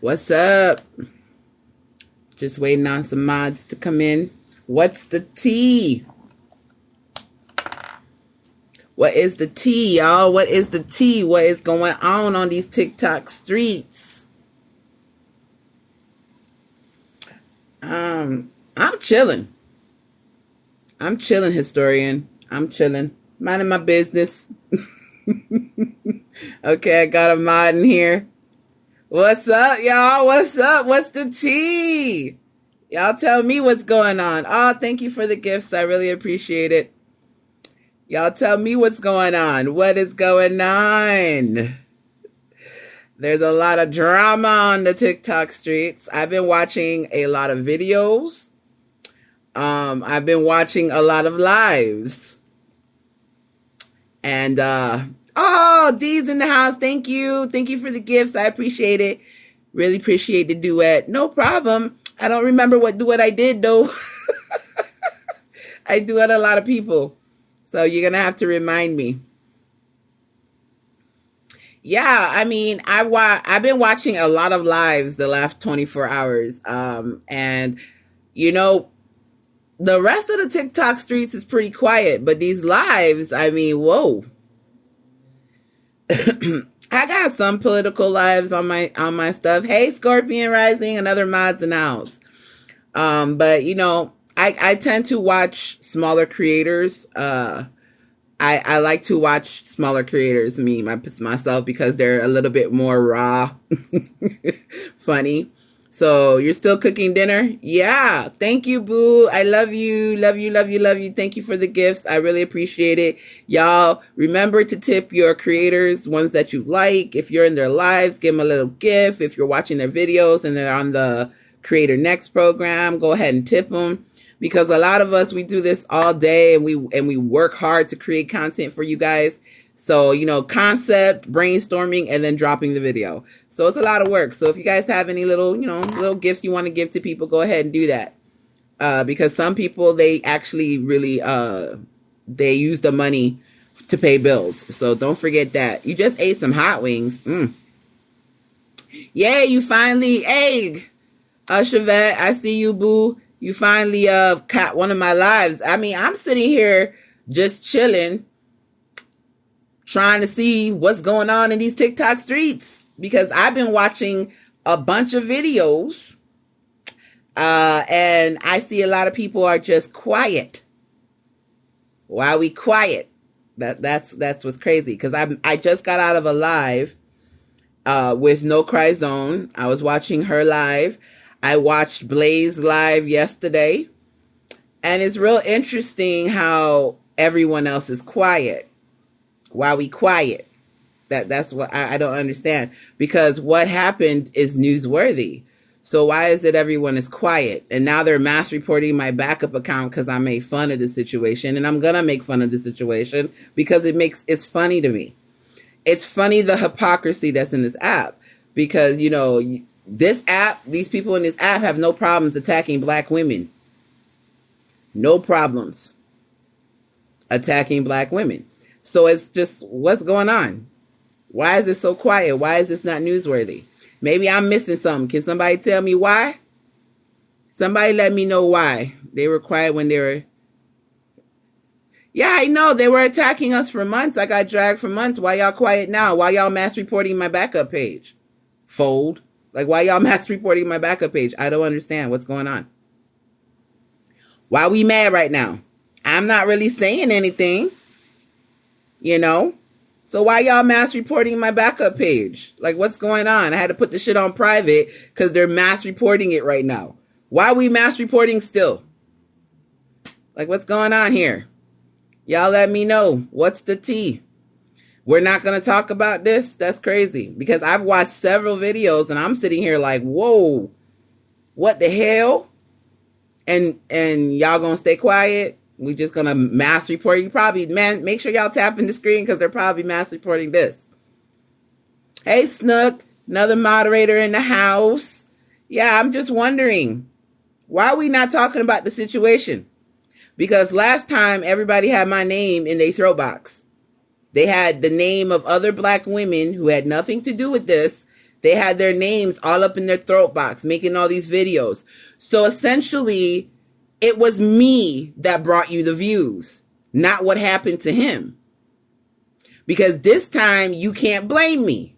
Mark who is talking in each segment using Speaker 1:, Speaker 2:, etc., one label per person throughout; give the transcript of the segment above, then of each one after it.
Speaker 1: What's up? Just waiting on some mods to come in. What's the tea? What is the tea, y'all? What is the tea? What is going on these TikTok streets? I'm chilling. I'm chilling, historian. I'm chilling. Minding my business. Okay, I got a mod in here. What's up, y'all? What's up? What's the tea? Y'all tell me what's going on. Oh, thank you for the gifts. I really appreciate it. Y'all tell me what's going on. What is going on? There's a lot of drama on the TikTok streets. I've been watching a lot of videos. I've been watching a lot of lives. And, oh, Dee's in the house. Thank you. Thank you for the gifts. I appreciate it. Really appreciate the duet. No problem. I don't remember what duet I did, though. I duet a lot of people. So you're going to have to remind me. Yeah, I mean, I've been watching a lot of lives the last 24 hours. And, you know, the rest of the TikTok streets is pretty quiet. But these lives, I mean, whoa. I got some political lives on my stuff. Hey, Scorpion Rising, another mods in the house. But, you know, I tend to watch smaller creators. I like to watch smaller creators, myself, because they're a little bit more raw, funny. So you're still cooking dinner? Yeah. Thank you, boo. I love you. Love you, love you, love you. Thank you for the gifts. I really appreciate it. Y'all, remember to tip your creators, ones that you like. If you're in their lives, give them a little gift. If you're watching their videos and they're on the Creator Next program, go ahead and tip them. Because a lot of us, we do this all day and we work hard to create content for you guys. So, you know, concept, brainstorming, and then dropping the video. So it's a lot of work. So if you guys have any little, you know, little gifts you want to give to people, go ahead and do that. Because some people, they actually really, they use the money to pay bills. So don't forget that. You just ate some hot wings. Yay, you finally, hey, Chevette, I see you, boo. You finally caught one of my lives. I mean, I'm sitting here just chilling, trying to see what's going on in these TikTok streets, because I've been watching a bunch of videos and I see a lot of people are just quiet. Why are we quiet? That's what's crazy, because I just got out of a live with No Cry Zone. I was watching her live. I watched Blaze live yesterday, and it's real interesting how everyone else is quiet. Why we quiet? That's what I don't understand, because what happened is newsworthy. So why is it everyone is quiet? And now they're mass reporting my backup account because I made fun of the situation, and I'm gonna make fun of the situation because it's funny to me. It's funny, the hypocrisy that's in this app, because, you know, this app, these people in this app have no problems attacking black women. No problems attacking black women. So it's just, what's going on? Why is it so quiet? Why is this not newsworthy? Maybe I'm missing something. Can somebody tell me why? Somebody let me know why they were quiet when they were. Yeah, I know. They were attacking us for months. I got dragged for months. Why y'all quiet now? Why y'all mass reporting my backup page? Fold. Like, why y'all mass reporting my backup page? I don't understand what's going on. Why we mad right now? I'm not really saying anything, you know? So why y'all mass reporting my backup page? Like, what's going on? I had to put the shit on private because they're mass reporting it right now. Why are we mass reporting still? Like, what's going on here? Y'all let me know. What's the tea? We're not going to talk about this? That's crazy. Because I've watched several videos and I'm sitting here like, whoa, what the hell? And y'all going to stay quiet? We just going to mass report. You probably, man, make sure y'all tapping the screen because they're probably mass reporting this. Hey, Snook, another moderator in the house. Yeah, I'm just wondering, why are we not talking about the situation? Because last time everybody had my name in their throat box. They had the name of other black women who had nothing to do with this They had their names all up in their throat box, making all these videos. So essentially, it was me that brought you the views, not what happened to him. Because this time, you can't blame me.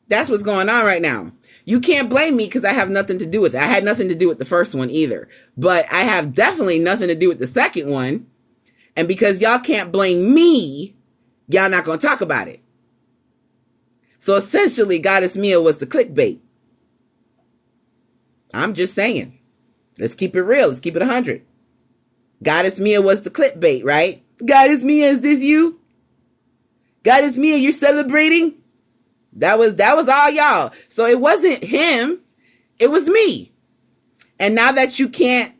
Speaker 1: That's what's going on right now. You can't blame me because I have nothing to do with it. I had nothing to do with the first one either. But I have definitely nothing to do with the second one. And because y'all can't blame me, y'all not going to talk about it. So essentially, Goddess Mia was the clickbait. I'm just saying. Let's keep it real. Let's keep it 100. Goddess Mia was the clickbait, right? Goddess Mia, is this you? Goddess Mia, you're celebrating? That was all y'all. So it wasn't him. It was me. And now that you can't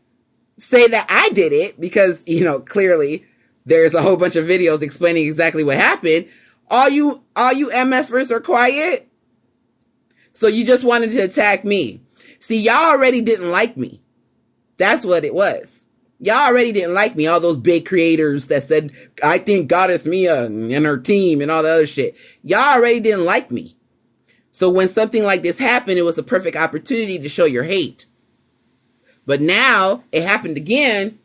Speaker 1: say that I did it, because, clearly there's a whole bunch of videos explaining exactly what happened. All you MFers are quiet. So you just wanted to attack me. See, y'all already didn't like me. That's what it was. Y'all already didn't like me. All those big creators that said, I think Goddess Mia and her team and all the other shit. Y'all already didn't like me. So when something like this happened, it was a perfect opportunity to show your hate. But now it happened again,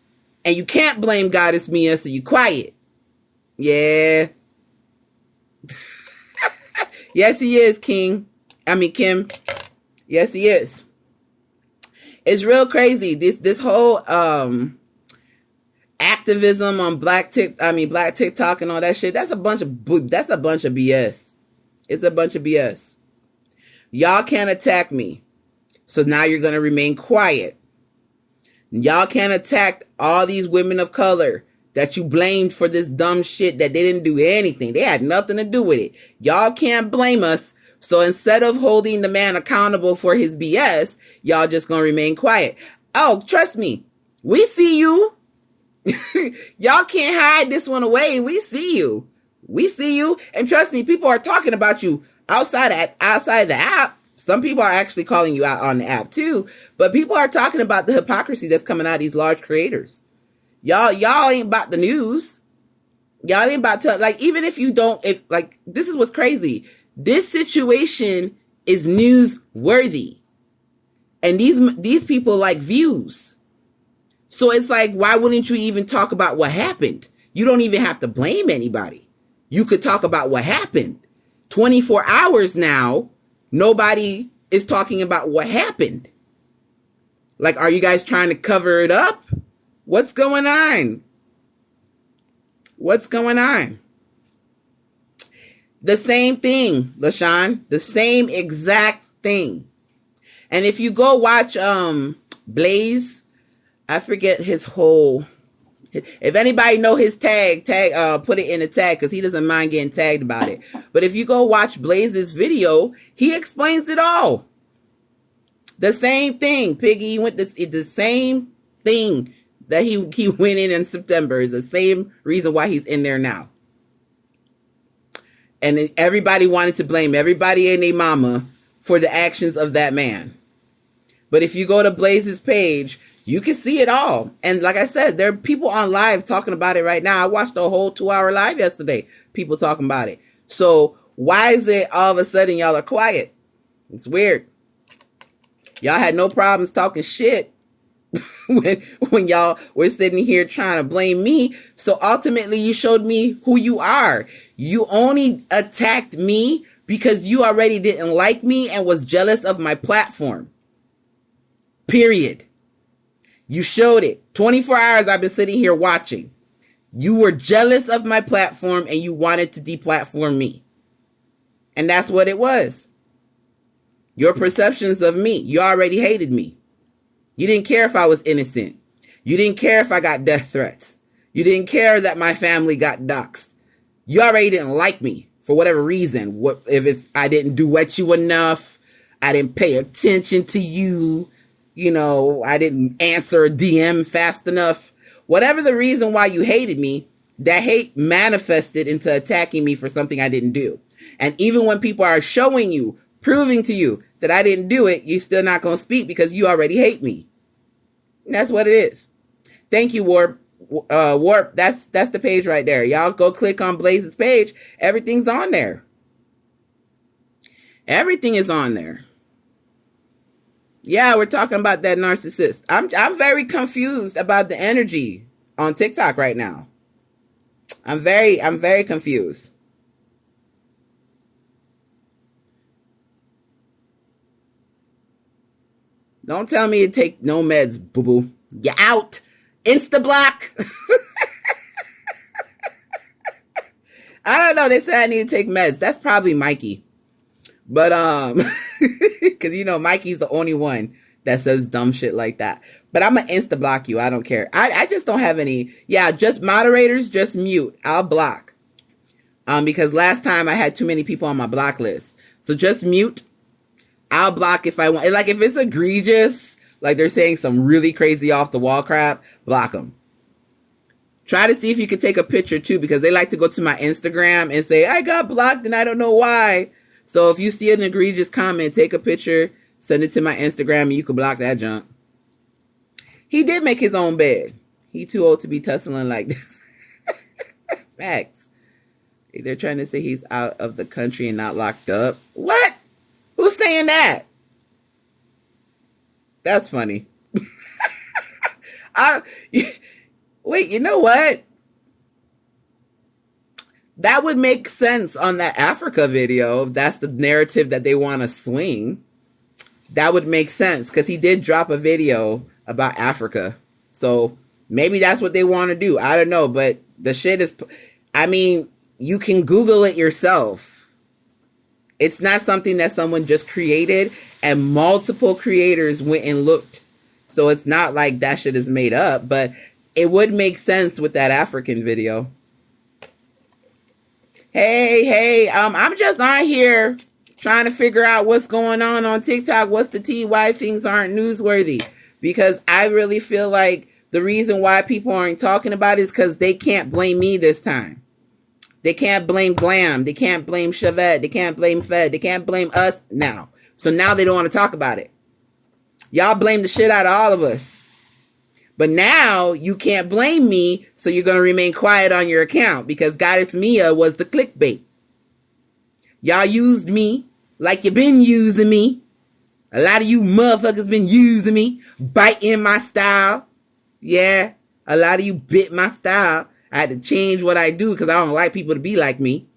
Speaker 1: and you can't blame Goddess Mia, so you quiet. Yeah. Yes, he is, Kim. Yes, he is. It's real crazy. This whole activism on Black TikTok and all that shit. That's a bunch of BS. It's a bunch of BS. Y'all can't attack me. So now you're going to remain quiet. Y'all can't attack all these women of color that you blamed for this dumb shit that they didn't do anything. They had nothing to do with it. Y'all can't blame us. So instead of holding the man accountable for his BS, y'all just going to remain quiet. Oh, trust me. We see you. Y'all can't hide this one away. We see you. We see you. And trust me, people are talking about you outside the app. Some people are actually calling you out on the app too. But people are talking about the hypocrisy that's coming out of these large creators. Y'all ain't about the news. Y'all ain't about to, even if you don't, this is what's crazy. This situation is newsworthy. And these people like views. So it's like, why wouldn't you even talk about what happened? You don't even have to blame anybody. You could talk about what happened. 24 hours now, nobody is talking about what happened. Are you guys trying to cover it up? What's going on? What's going on? The same thing, LaShawn. The same exact thing. And if you go watch Blaze, I forget his whole... If anybody know his tag, put it in the tag because he doesn't mind getting tagged about it. But if you go watch Blaze's video, he explains it all. The same thing, Piggy. He went the same thing that he went in September is the same reason why he's in there now. And everybody wanted to blame everybody and their mama for the actions of that man. But if you go to Blaze's page, you can see it all. And like I said, there are people on live talking about it right now. I watched a whole 2-hour live yesterday. People talking about it. So why is it all of a sudden y'all are quiet? It's weird. Y'all had no problems talking shit when y'all were sitting here trying to blame me. So ultimately you showed me who you are. You only attacked me because you already didn't like me and was jealous of my platform. Period. You showed it. 24 hours I've been sitting here watching. You were jealous of my platform and you wanted to deplatform me. And that's what it was. Your perceptions of me. You already hated me. You didn't care if I was innocent. You didn't care if I got death threats. You didn't care that my family got doxxed. You already didn't like me for whatever reason. What if it's I didn't duet you enough? I didn't pay attention to you. I didn't answer a DM fast enough. Whatever the reason why you hated me, that hate manifested into attacking me for something I didn't do. And even when people are showing you, proving to you that I didn't do it, you're still not going to speak because you already hate me. And that's what it is. Thank you, Warp. Warp, that's the page right there. Y'all go click on Blaze's page. Everything's on there. Everything is on there. Yeah, we're talking about that narcissist. I'm very confused about the energy on TikTok right now. I'm very confused. Don't tell me to take no meds, boo boo. You out. Insta block. I don't know. They said I need to take meds. That's probably Mikey. But because Mikey's the only one that says dumb shit like that. But I'm gonna insta block you. I don't care. I just don't have any. Yeah, just moderators, just mute. I'll block. Because last time I had too many people on my block list. So just mute. I'll block if I want. Like if it's egregious, like they're saying some really crazy off the wall crap, block them. Try to see if you can take a picture too, because they like to go to my Instagram and say, I got blocked and I don't know why. So if you see an egregious comment, take a picture, send it to my Instagram, and you can block that junk. He did make his own bed. He too old to be tussling like this. Facts. They're trying to say he's out of the country and not locked up. What? Who's saying that? That's funny. Wait, you know what? That would make sense on that Africa video. If that's the narrative that they want to swing. That would make sense because he did drop a video about Africa. So maybe that's what they want to do. I don't know. But the shit is, I mean, you can Google it yourself. It's not something that someone just created and multiple creators went and looked. So it's not like that shit is made up. But it would make sense with that African video. Hey, I'm just on here trying to figure out what's going on TikTok. What's the tea? Why things aren't newsworthy? Because I really feel like the reason why people aren't talking about it is because they can't blame me this time. They can't blame Glam. They can't blame Chevette. They can't blame Fed. They can't blame us now. So now they don't want to talk about it. Y'all blame the shit out of all of us. But now you can't blame me, so you're going to remain quiet on your account because Goddess Mia was the clickbait. Y'all used me like you've been using me. A lot of you motherfuckers been using me, biting my style. Yeah, a lot of you bit my style. I had to change what I do because I don't like people to be like me.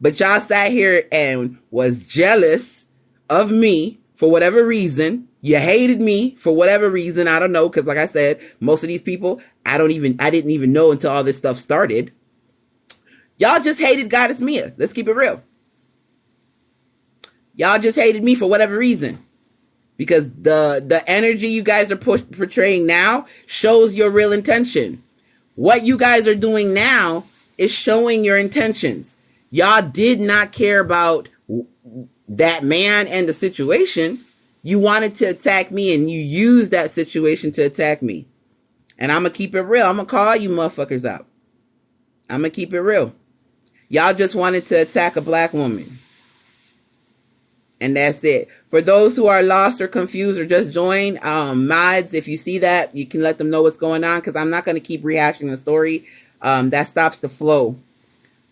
Speaker 1: But y'all sat here and was jealous of me for whatever reason. You hated me for whatever reason. I don't know. Because like I said, most of these people, I didn't even know until all this stuff started. Y'all just hated Goddess Mia. Let's keep it real. Y'all just hated me for whatever reason. Because the energy you guys are portraying now shows your real intention. What you guys are doing now is showing your intentions. Y'all did not care about that man and the situation. You wanted to attack me and you used that situation to attack me. And I'm going to keep it real. I'm going to call you motherfuckers out. I'm going to keep it real. Y'all just wanted to attack a black woman. And that's it. For those who are lost or confused or just joined, mods, if you see that, you can let them know what's going on because I'm not going to keep rehashing the story. That stops the flow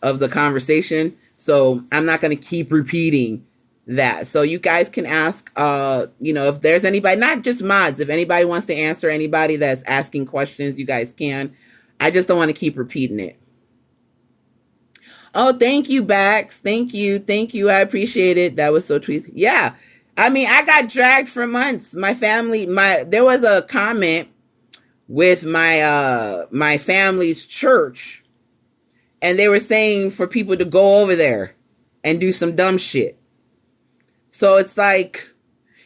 Speaker 1: of the conversation. So I'm not going to keep repeating that. So you guys can ask, if there's anybody, not just mods, if anybody wants to answer anybody that's asking questions, you guys can. I just don't want to keep repeating it. Oh, thank you, Bax. Thank you. I appreciate it. That was so tweet. Yeah. I mean, I got dragged for months. My family, there was a comment with my family's church, and they were saying for people to go over there and do some dumb shit. So it's like,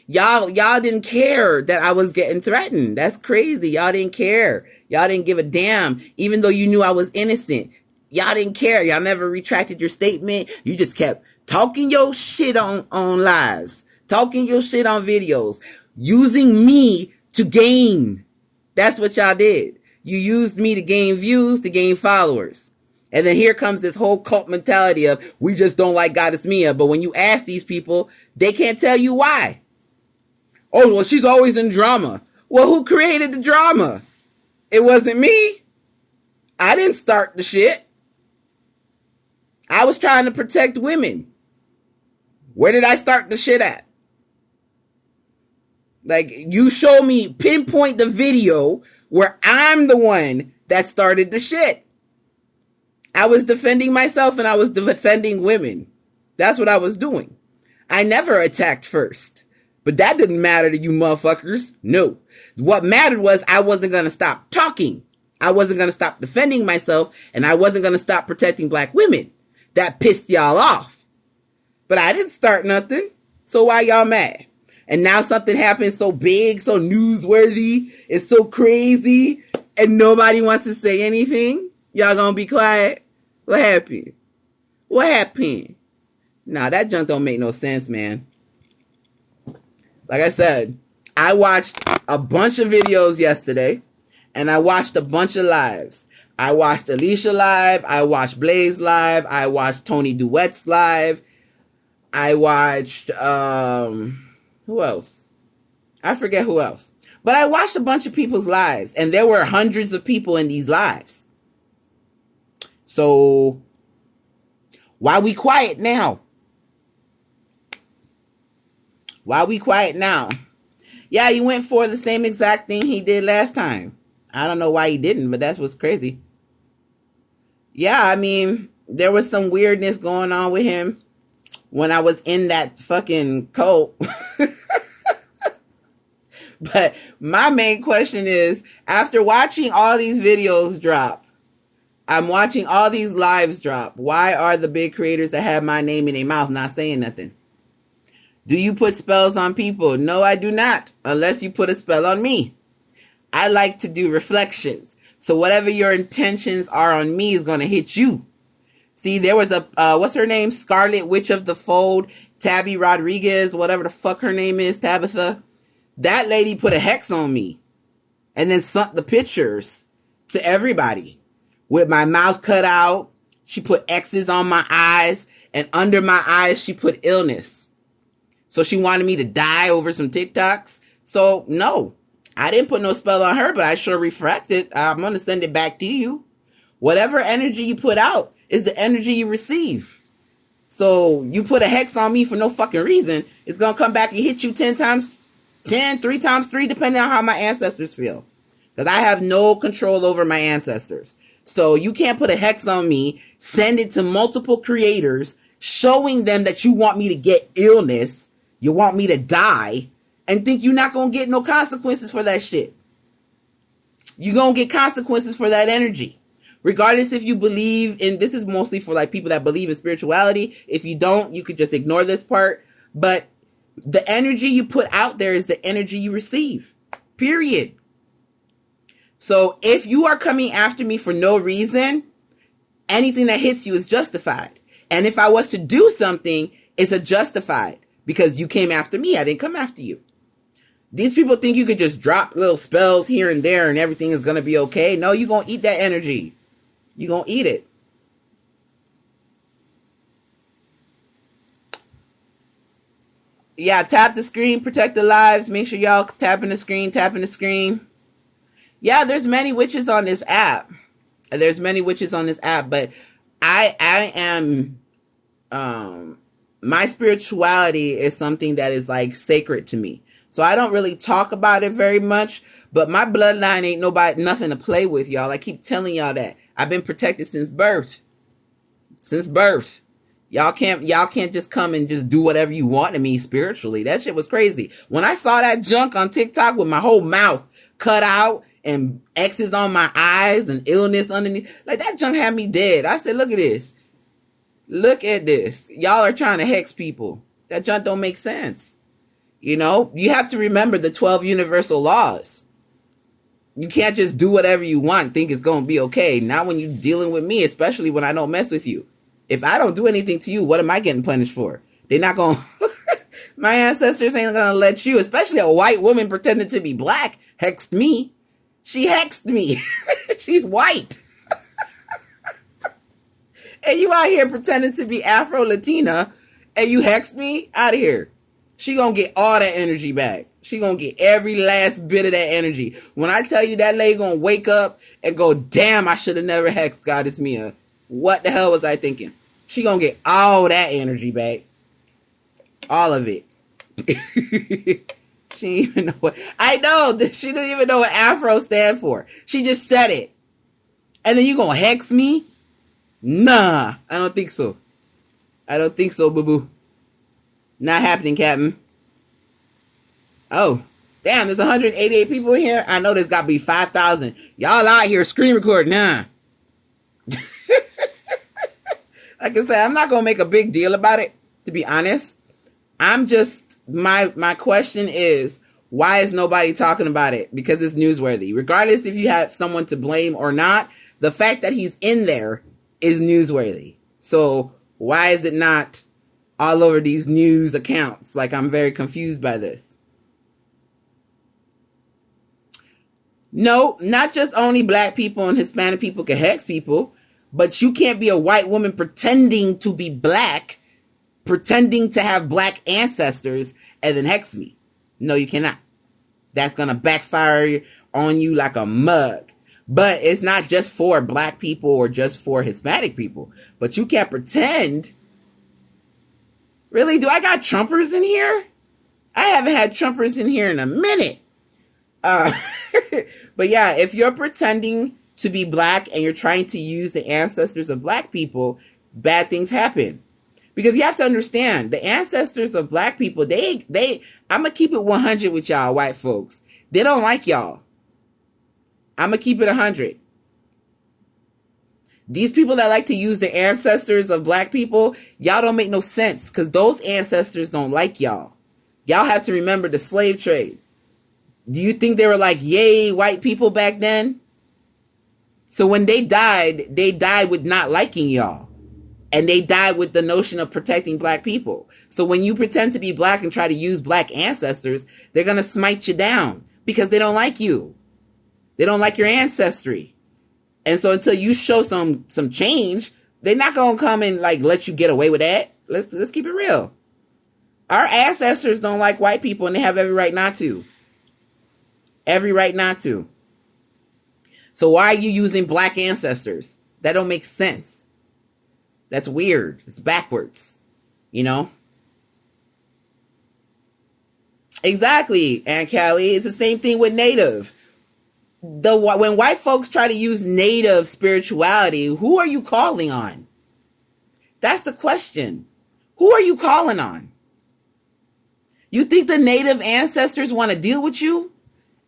Speaker 1: y'all didn't care that I was getting threatened. That's crazy. Y'all didn't care. Y'all didn't give a damn, even though you knew I was innocent. Y'all didn't care. Y'all never retracted your statement. You just kept talking your shit on lives, talking your shit on videos, using me to gain. That's what y'all did. You used me to gain views, to gain followers. And then here comes this whole cult mentality of we just don't like Goddess Mia. But when you ask these people, they can't tell you why. Oh, well, she's always in drama. Well, who created the drama? It wasn't me. I didn't start the shit. I was trying to protect women. Where did I start the shit at? Like, you show me, pinpoint the video where I'm the one that started the shit. I was defending myself and I was defending women. That's what I was doing. I never attacked first. But that didn't matter to you motherfuckers. No. What mattered was I wasn't going to stop talking. I wasn't going to stop defending myself, and I wasn't going to stop protecting black women. That pissed y'all off. But I didn't start nothing. So why y'all mad? And now something happened so big, so newsworthy, it's so crazy, and nobody wants to say anything? Y'all gonna be quiet? What happened? What happened? Nah, that junk don't make no sense, man. Like I said, I watched a bunch of videos yesterday, and I watched a bunch of lives. I watched Alicia live, I watched Blaze live, I watched Tony Duet's live, I watched, who else? I forget who else. But I watched a bunch of people's lives, and there were hundreds of people in these lives. So, why we quiet now? Why we quiet now? Yeah, he went for the same exact thing he did last time. I don't know why he didn't, but that's what's crazy. Yeah, I mean, there was some weirdness going on with him when I was in that fucking cult. But my main question is, after watching all these videos drop, I'm watching all these lives drop, why are the big creators that have my name in their mouth not saying nothing? Do you put spells on people? No, I do not, unless you put a spell on me. I like to do reflections. So whatever your intentions are on me is going to hit you. See, there was a, what's her name? Scarlet Witch of the Fold, Tabby Rodriguez, whatever the fuck her name is, Tabitha. That lady put a hex on me and then sent the pictures to everybody with my mouth cut out. She put X's on my eyes, and under my eyes, she put illness. So she wanted me to die over some TikToks. So no, I didn't put no spell on her, but I sure refracted. I'm going to send it back to you. Whatever energy you put out is the energy you receive. So you put a hex on me for no fucking reason, it's going to come back and hit you 10 times 10, 3 times 3, depending on how my ancestors feel. Because I have no control over my ancestors. So you can't put a hex on me, send it to multiple creators, showing them that you want me to get illness, you want me to die, and think you're not going to get no consequences for that shit. You're going to get consequences for that energy. Regardless if you believe in, this is mostly for like people that believe in spirituality. If you don't, you could just ignore this part. But the energy you put out there is the energy you receive. Period. So if you are coming after me for no reason, anything that hits you is justified. And if I was to do something, it's a justified. Because you came after me, I didn't come after you. These people think you could just drop little spells here and there and everything is going to be okay. No, you're going to eat that energy. You're going to eat it. Yeah, tap the screen, protect the lives. Make sure y'all tapping the screen, tapping the screen. Yeah, there's many witches on this app. There's many witches on this app, but I am, my spirituality is something that is like sacred to me. So I don't really talk about it very much, but my bloodline ain't nothing to play with, y'all. I keep telling y'all that. I've been protected since birth. Since birth. Y'all can't just come and just do whatever you want to me spiritually. That shit was crazy. When I saw that junk on TikTok with my whole mouth cut out and X's on my eyes and illness underneath, like that junk had me dead. I said, look at this. Look at this. Y'all are trying to hex people. That junk don't make sense. You know, you have to remember the 12 universal laws. You can't just do whatever you want, think it's going to be okay. Not when you're dealing with me, especially when I don't mess with you. If I don't do anything to you, what am I getting punished for? They're not going to, my ancestors ain't going to let you, especially a white woman pretending to be black, hexed me. She hexed me. She's white. And you out here pretending to be Afro-Latina and you hexed me? Out of here. She going to get all that energy back. She going to get every last bit of that energy. When I tell you that lady going to wake up and go, damn, I should have never hexed Goddess Mia. What the hell was I thinking? She going to get all that energy back. All of it. She didn't even know what. I know that she didn't even know what Afro stand for. She just said it. And then you gonna hex me? Nah, I don't think so. I don't think so, boo-boo. Not happening, Captain. Oh, damn, there's 188 people in here. I know there's got to be 5,000. Y'all out here screen recording, nah. Like I said, I'm not going to make a big deal about it, to be honest. I'm just, my question is, why is nobody talking about it? Because it's newsworthy. Regardless if you have someone to blame or not, the fact that he's in there is newsworthy. So why is it not all over these news accounts? Like, I'm very confused by this. No, not just only black people and Hispanic people can hex people, but you can't be a white woman pretending to be black, pretending to have black ancestors, and then hex me. No, you cannot. That's going to backfire on you like a mug. But it's not just for black people or just for Hispanic people. But you can't pretend. Really? Do I got Trumpers in here? I haven't had Trumpers in here in a minute. But yeah, if you're pretending to be black and you're trying to use the ancestors of black people, bad things happen. Because you have to understand, the ancestors of black people, I'm going to keep it 100 with y'all white folks. They don't like y'all. I'm going to keep it 100. These people that like to use the ancestors of black people, y'all don't make no sense because those ancestors don't like y'all. Y'all have to remember the slave trade. Do you think they were like, yay, white people back then? So when they died with not liking y'all. And they died with the notion of protecting black people. So when you pretend to be black and try to use black ancestors, they're going to smite you down because they don't like you. They don't like your ancestry. And so until you show some change, they're not going to come and like let you get away with that. Let's keep it real. Our ancestors don't like white people and they have every right not to. Every right not to. So why are you using black ancestors? That don't make sense. That's weird. It's backwards. You know? Exactly, Aunt.Calei. It's the same thing with Native. When white folks try to use Native spirituality, who are you calling on? That's the question. Who are you calling on? You think the Native ancestors want to deal with you?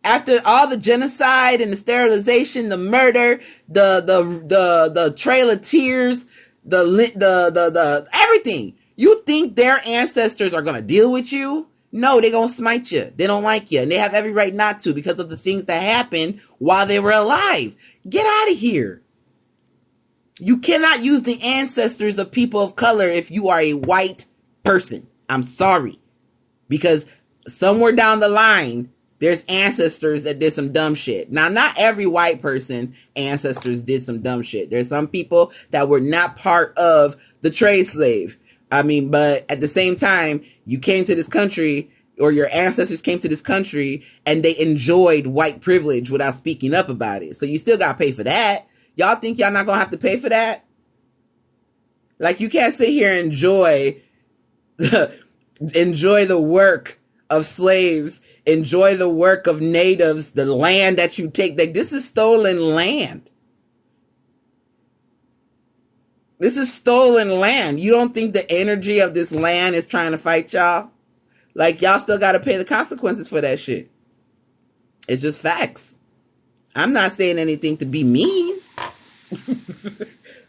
Speaker 1: After all the genocide and the sterilization, the murder, the Trail of Tears, the everything. You think their ancestors are going to deal with you? No, they're going to smite you. They don't like you. And they have every right not to because of the things that happened while they were alive. Get out of here. You cannot use the ancestors of people of color if you are a white person. I'm sorry. Because somewhere down the line, there's ancestors that did some dumb shit. Now, not every white person ancestors did some dumb shit. There's some people that were not part of the trade slave. I mean, but at the same time, you came to this country or your ancestors came to this country and they enjoyed white privilege without speaking up about it. So you still got to pay for that. Y'all think y'all not going to have to pay for that? Like you can't sit here and enjoy the work of slaves, enjoy the work of natives, the land that you take. Like, this is stolen land. This is stolen land. You don't think the energy of this land is trying to fight y'all? Like, y'all still got to pay the consequences for that shit. It's just facts. I'm not saying anything to be mean.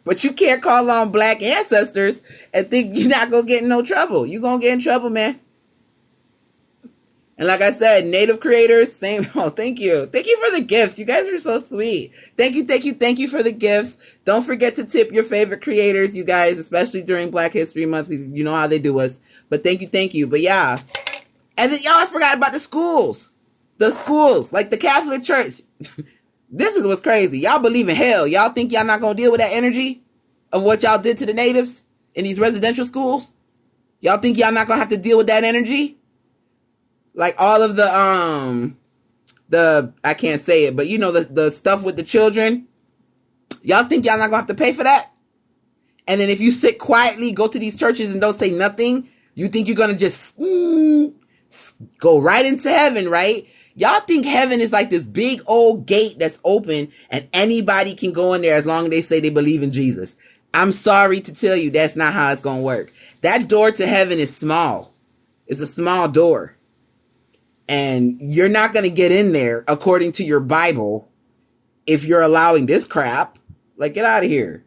Speaker 1: But you can't call on black ancestors and think you're not going to get in no trouble. You're going to get in trouble, man. And like I said, Native creators, same. Oh, thank you. Thank you for the gifts. You guys are so sweet. Thank you for the gifts. Don't forget to tip your favorite creators, you guys, especially during Black History Month, because you know how they do us. But thank you. But yeah. And then y'all, I forgot about the schools. The schools, like the Catholic Church. This is what's crazy. Y'all believe in hell. Y'all think y'all not going to deal with that energy of what y'all did to the natives in these residential schools? Y'all think y'all not going to have to deal with that energy? Like all of the I can't say it, but you know, the stuff with the children. Y'all think y'all not going to have to pay for that? And then if you sit quietly, go to these churches and don't say nothing, You think you're going to just go right into heaven, right? Y'all think heaven is like this big old gate that's open and anybody can go in there as long as they say they believe in Jesus. I'm sorry to tell you that's not how it's going to work. That door to heaven is small. It's a small door. And you're not going to get in there according to your Bible if you're allowing this crap. Like, get out of here.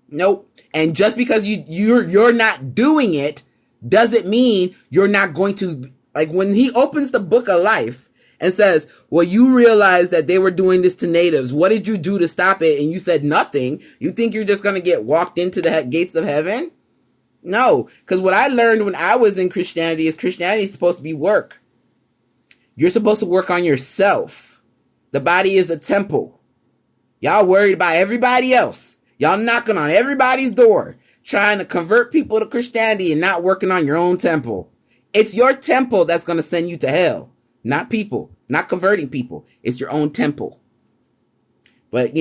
Speaker 1: Nope. And just because you're not doing it doesn't mean you're not going to, like, when he opens the book of life and says, well, you realize that they were doing this to natives. What did you do to stop it? And you said nothing. You think you're just going to get walked into the gates of heaven? No, because what I learned when I was in Christianity is supposed to be work. You're supposed to work on yourself. The body is a temple. Y'all worried about everybody else. Y'all knocking on everybody's door, trying to convert people to Christianity and not working on your own temple. It's your temple that's going to send you to hell, not people, not converting people. It's your own temple. But,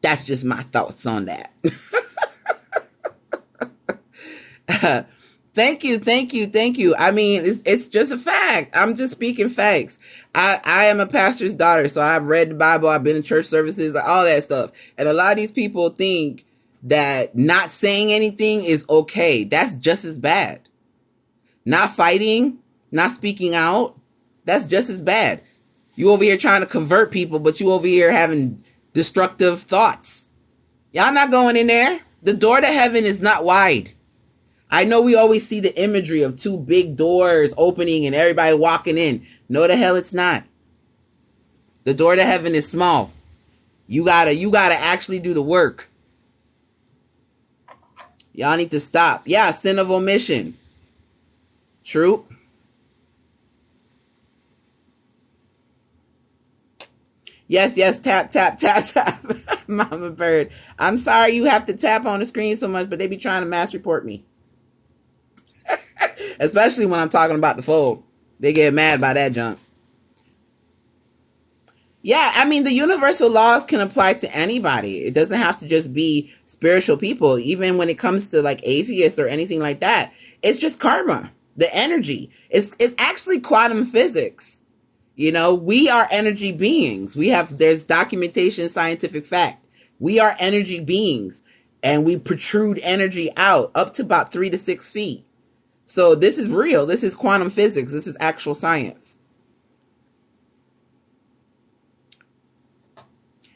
Speaker 1: that's just my thoughts on that. Thank you. I mean, it's just a fact. I'm just speaking facts. I am a pastor's daughter, so I've read the Bible. I've been in church services, all that stuff. And a lot of these people think that not saying anything is okay. That's just as bad. Not fighting, not speaking out, that's just as bad. You over here trying to convert people, but you over here having destructive thoughts. Y'all not going in there. The door to heaven is not wide. I know we always see the imagery of two big doors opening and everybody walking in. No, the hell it's not. The door to heaven is small. You gotta actually do the work. Y'all need to stop. Yeah, sin of omission. True. Yes, tap, tap, tap, tap. Mama Bird. I'm sorry you have to tap on the screen so much, but they be trying to mass report me. Especially when I'm talking about the fold. They get mad by that junk. Yeah, I mean, the universal laws can apply to anybody. It doesn't have to just be spiritual people. Even when it comes to like atheists or anything like that, it's just karma, the energy. It's actually quantum physics. We are energy beings. There's documentation, scientific fact. We are energy beings and we protrude energy out up to about 3 to 6 feet. So this is real. This is quantum physics. This is actual science.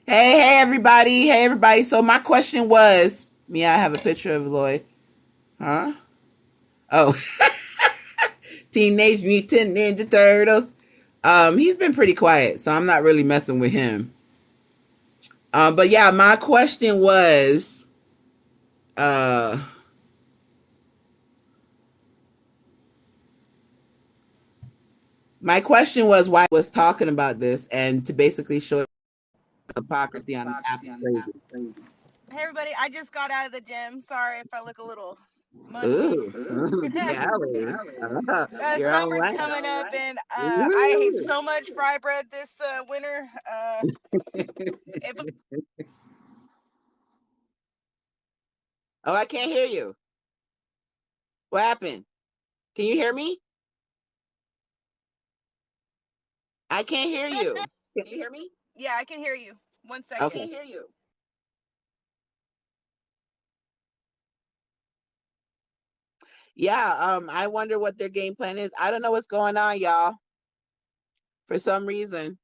Speaker 1: Hey, everybody. Hey, everybody. So my question was, I have a picture of Lloyd. Huh? Oh, Teenage Mutant Ninja Turtles. He's been pretty quiet, so I'm not really messing with him. But yeah, my question was, why I was talking about this and to basically show hypocrisy on the app.
Speaker 2: Hey everybody, I just got out of the gym. Sorry if I look a little musty.
Speaker 1: Ooh, Callie.
Speaker 2: Summer's coming up, and I ate so much fry bread this winter.
Speaker 1: Oh, I can't hear you. What happened? Can you hear me? I can't hear you. Can you hear me?
Speaker 2: Yeah, I can hear you. 1 second.
Speaker 1: Okay. I can't hear you. Yeah, I wonder what their game plan is. I don't know what's going on, y'all. For some reason.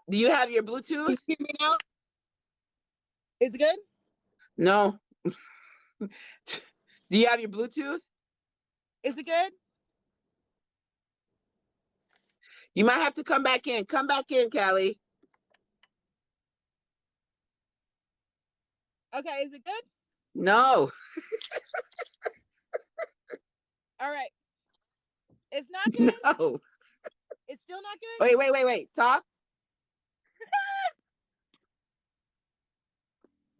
Speaker 1: Do you have your Bluetooth?
Speaker 2: Can you hear me now? Is it good?
Speaker 1: No. Do you have your Bluetooth?
Speaker 2: Is it good?
Speaker 1: You might have to come back in. Come back in, Callie.
Speaker 2: Okay, is it good?
Speaker 1: No.
Speaker 2: All right. It's not good?
Speaker 1: No.
Speaker 2: It's still not good?
Speaker 1: Wait. Talk.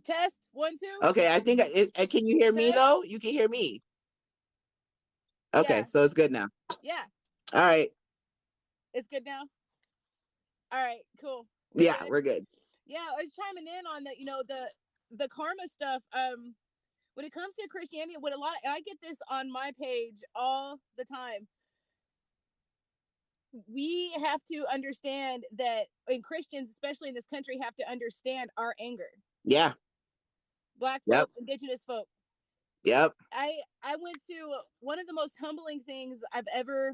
Speaker 2: Test 1, 2.
Speaker 1: Okay, I think can you hear me though? You can hear me. Okay,
Speaker 2: Yeah.
Speaker 1: so it's good now.
Speaker 2: Yeah.
Speaker 1: All right.
Speaker 2: It's good now. All right, cool.
Speaker 1: We're good.
Speaker 2: Yeah, I was chiming in on the karma stuff. when it comes to Christianity, what a lot, and I get this on my page all the time, we have to understand that, and Christians, especially in this country, have to understand our anger.
Speaker 1: Yeah.
Speaker 2: Black
Speaker 1: Yep.
Speaker 2: folk, indigenous folk.
Speaker 1: Yep.
Speaker 2: I went to one of the most humbling things I've ever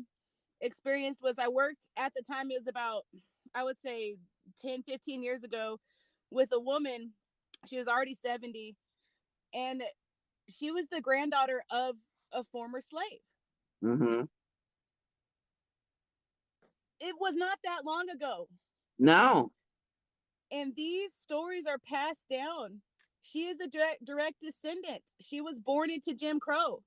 Speaker 2: experienced was I worked at the time, it was about, I would say 10, 15 years ago, with a woman. She was already 70, and she was the granddaughter of a former slave.
Speaker 1: Mm-hmm.
Speaker 2: It was not that long ago.
Speaker 1: No.
Speaker 2: And these stories are passed down. She is a direct descendant. She was born into Jim Crow.